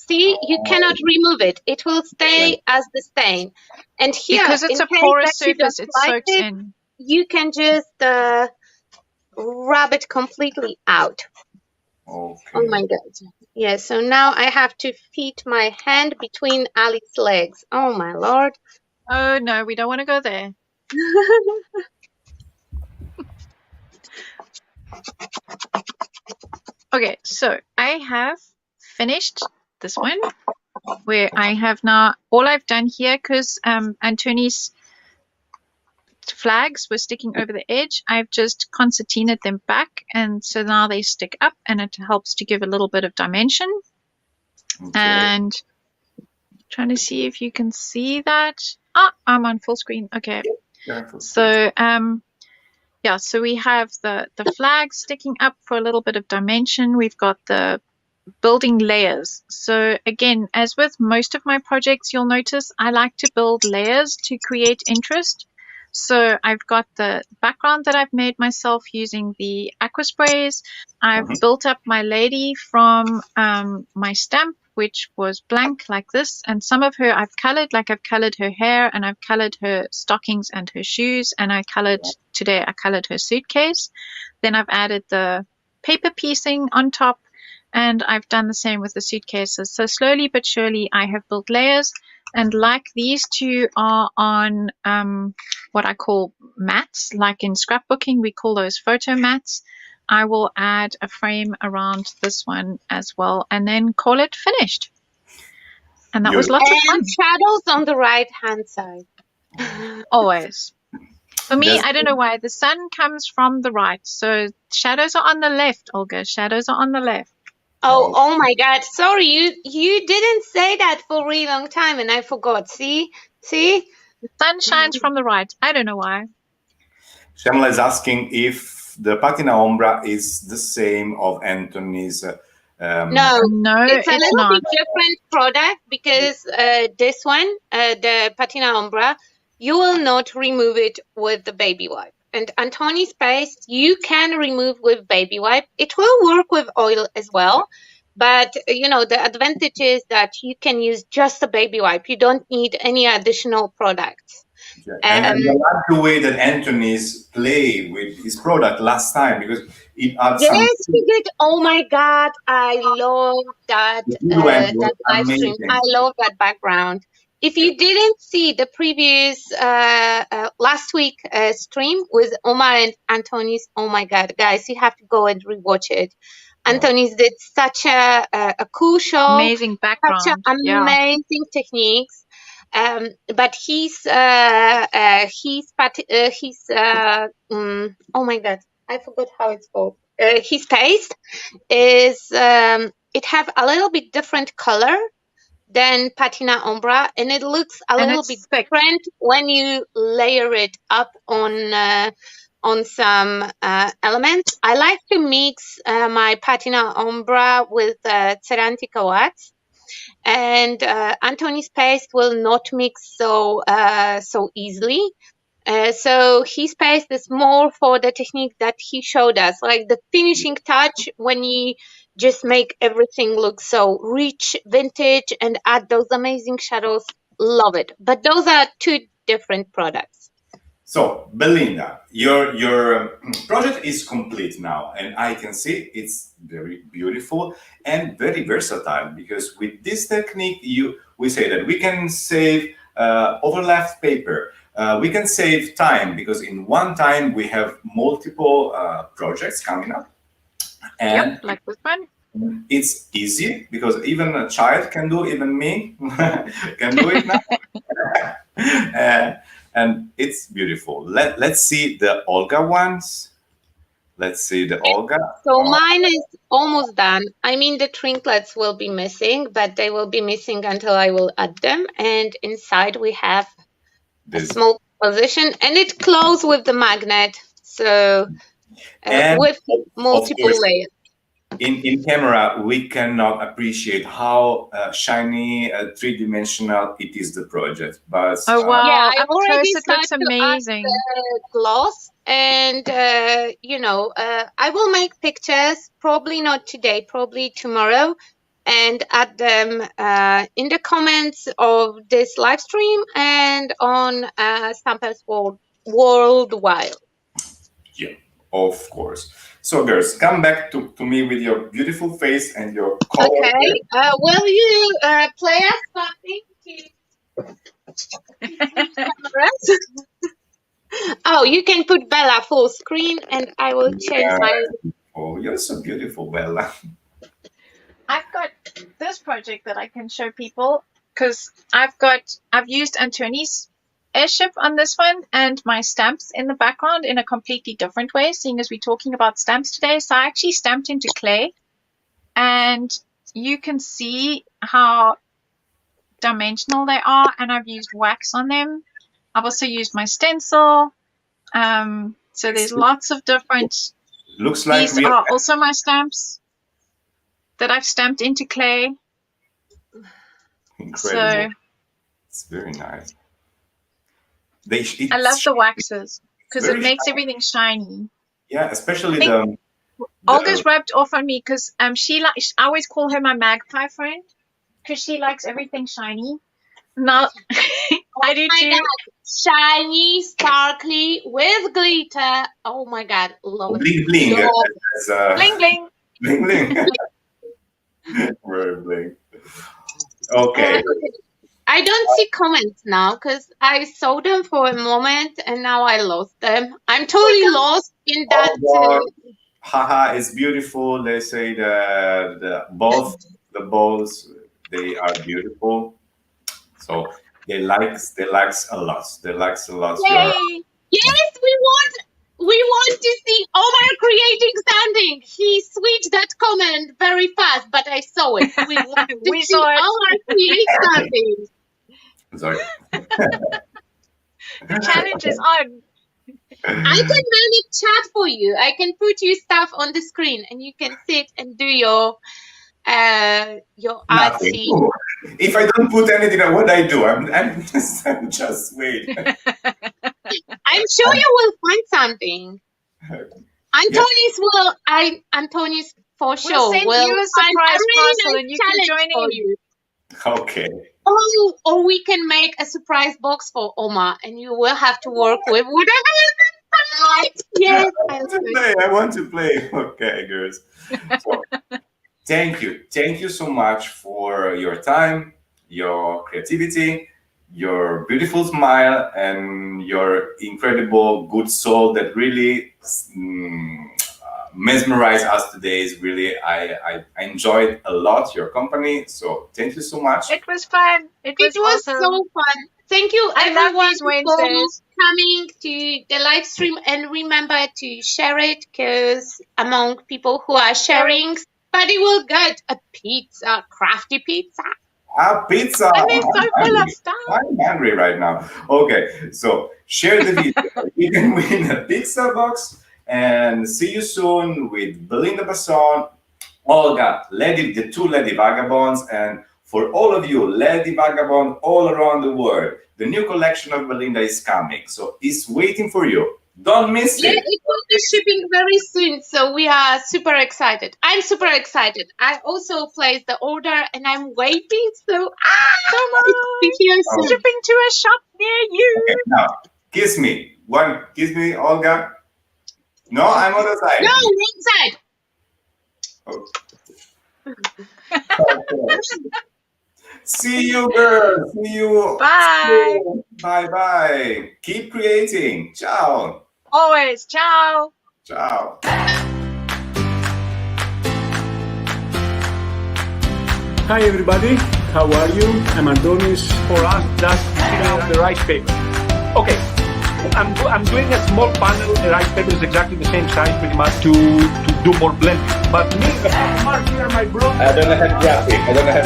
You cannot remove it. It will stay as the stain. And here, because it's a porous surface, it soaks in. You can just rub it completely out. Okay. Oh my God. Yeah, so now I have to fit my hand between Ali's legs. Oh my Lord. Oh no, we don't want to go there. Okay, so I have finished this one where I have now, all I've done here, because Antoni's flags were sticking over the edge, I've just concertinaed them back, and so now they stick up and it helps to give a little bit of dimension. Okay. And trying to see if you can see that. I'm on full screen. Okay. So yeah, so we have the flags sticking up for a little bit of dimension. We've got the building layers. So again, as with most of my projects, you'll notice I like to build layers to create interest. So I've got the background that I've made myself using the aqua sprays. I've built up my lady from my stamp, which was blank like this, and some of her I've colored, like I've colored her hair and I've colored her stockings and her shoes, and I colored her suitcase. Then I've added the paper piecing on top, and I've done the same with the suitcases. So slowly but surely I have built layers, and like these two are on what I call mats, like in scrapbooking we call those photo mats. I will add a frame around this one as well and then call it finished. And that was lots of fun. Shadows on the right hand side. Always. For me, I don't know why. The sun comes from the right. So shadows are on the left, Olga. Shadows are on the left. Oh my God. Sorry, you didn't say that for a really long time and I forgot. See? The sun shines from the right. I don't know why. Shamla is asking if the patina ombra is the same of Antoni's. No, it's a little bit different product because this one, the patina ombra, you will not remove it with the baby wipe. And Antoni's paste, you can remove with baby wipe. It will work with oil as well. But, you know, the advantage is that you can use just a baby wipe. You don't need any additional products. And I like the way that Antoni's play with his product last time because it adds some. Yes, he did. Oh my God, I love that that live stream. I love that background. If you didn't see the previous last week stream with Omar and Antoni's, oh my God, guys, you have to go and rewatch it. Antoni's did such a cool show, amazing background, such amazing techniques. But he's oh my God, I forgot how it's called. His paste is it have a little bit different color than patina ombra, and it looks a little bit different when you layer it up on some elements. I like to mix my patina ombra with Cerantica wax. And Antoni's paste will not mix so easily. So his paste is more for the technique that he showed us, like the finishing touch when you just make everything look so rich, vintage, and add those amazing shadows. Love it. But those are two different products. So, Belinda, your project is complete now, and I can see it's very beautiful and very versatile, because with this technique, we say that we can save overlapped paper. We can save time, because in one time we have multiple projects coming up, and like this one. it's easy because even a child can do, even me can do it now. And it's beautiful. Let's see the Olga ones. Let's see the Olga. So mine is almost done. I mean, the trinklets will be missing, but they will be missing until I will add them. And inside we have a small position, and it closes with the magnet. So with multiple layers. In camera, we cannot appreciate how shiny, three-dimensional it is, the project. But oh wow! Yeah, I Up already close, it looks amazing. Gloss, and I will make pictures. Probably not today. Probably tomorrow, and add them in the comments of this live stream and on Stampers Worldwide. Yeah, of course. So, girls, come back to me with your beautiful face and your color. Okay. Will you play us something to Oh, you can put Bella full screen, and I will change my. Oh, you're so beautiful, Bella. I've got this project that I can show people, because I've used Antoni's airship on this one, and my stamps in the background in a completely different way, seeing as we're talking about stamps today. So I actually stamped into clay, and you can see how dimensional they are, and I've used wax on them. I've also used my stencil. So there's lots of different. Looks like these are also my stamps that I've stamped into clay. Incredible. So, it's very nice. I love the waxes because it makes everything shiny. Yeah, especially the Olga's rubbed off on me because I always call her my magpie friend because she likes everything shiny. Now I do too. God. Shiny, sparkly, with glitter. Oh my God, love it. Bling bling. Bling bling. Bling bling. Very bling. Okay. I don't see comments now because I saw them for a moment and now I lost them. I'm totally lost in that. Haha, it's beautiful. They say both the balls, they are beautiful. So they likes a lot. They likes a lot. Yay! Yes, we want to see Omar creating something. He switched that comment very fast, but I saw it. We want to see Omar create something. Sorry. The challenge is on. I can manage chat for you. I can put your stuff on the screen and you can sit and do your artsy. If I don't put anything on what I do, I'm just wait. I'm sure you will find something. Antoni's for sure. We'll send you a surprise parcel and you can join in. You. Okay. Oh, or we can make a surprise box for Omar, and you will have to work with whatever is Yes, I want to play. Okay, girls. So, thank you so much for your time, your creativity, your beautiful smile, and your incredible good soul that really mesmerized us today. Is really I enjoyed a lot your company, so thank you so much. It was fun. It was awesome. So fun. Thank you everyone for coming to the live stream, and remember to share it because among people who are sharing, somebody will get a pizza, crafty pizza. A pizza. I mean, so full of stuff. I'm hungry right now. Okay, so share the video. You can win a pizza box. And see you soon with Belinda Basson, Olga, the two Lady Vagabonds, and for all of you, Lady Vagabond all around the world, the new collection of Belinda is coming. So it's waiting for you. Don't miss it. Yeah, it will be shipping very soon. So we are super excited. I'm super excited. I also placed the order and I'm waiting. So come on, shipping to a shop near you. Okay, now, kiss me. One, kiss me, Olga. No, I'm on the side. No, wrong side. Okay. See you, girls. See you. Bye. Bye. Keep creating. Ciao. Always. Ciao. Ciao. Hi everybody, how are you? I'm Antonis. For us, just filling out the rice paper. Okay, I'm doing a small panel. The rice paper is exactly the same size, pretty much, to do more blending. But me, the mark here, my bro. I don't have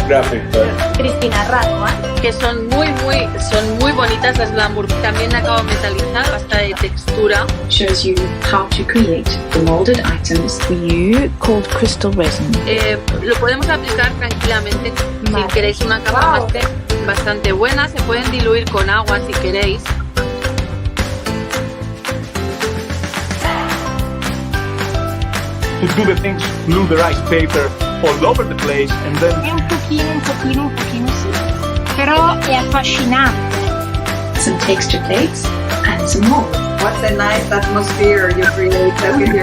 graphic, but... Cristina Rato, que son muy bonitas las glamour. También acabo metalizar hasta de textura. Shows you how to create the molded items for you called crystal resin. Lo podemos aplicar tranquilamente. Si queréis una capa bastante buena, se pueden diluir con agua si queréis. To do the things, glue the rice paper all over the place, and then... Un pochino sì. Però è affascinante. some texture plates and some mold. What a nice atmosphere you create over here.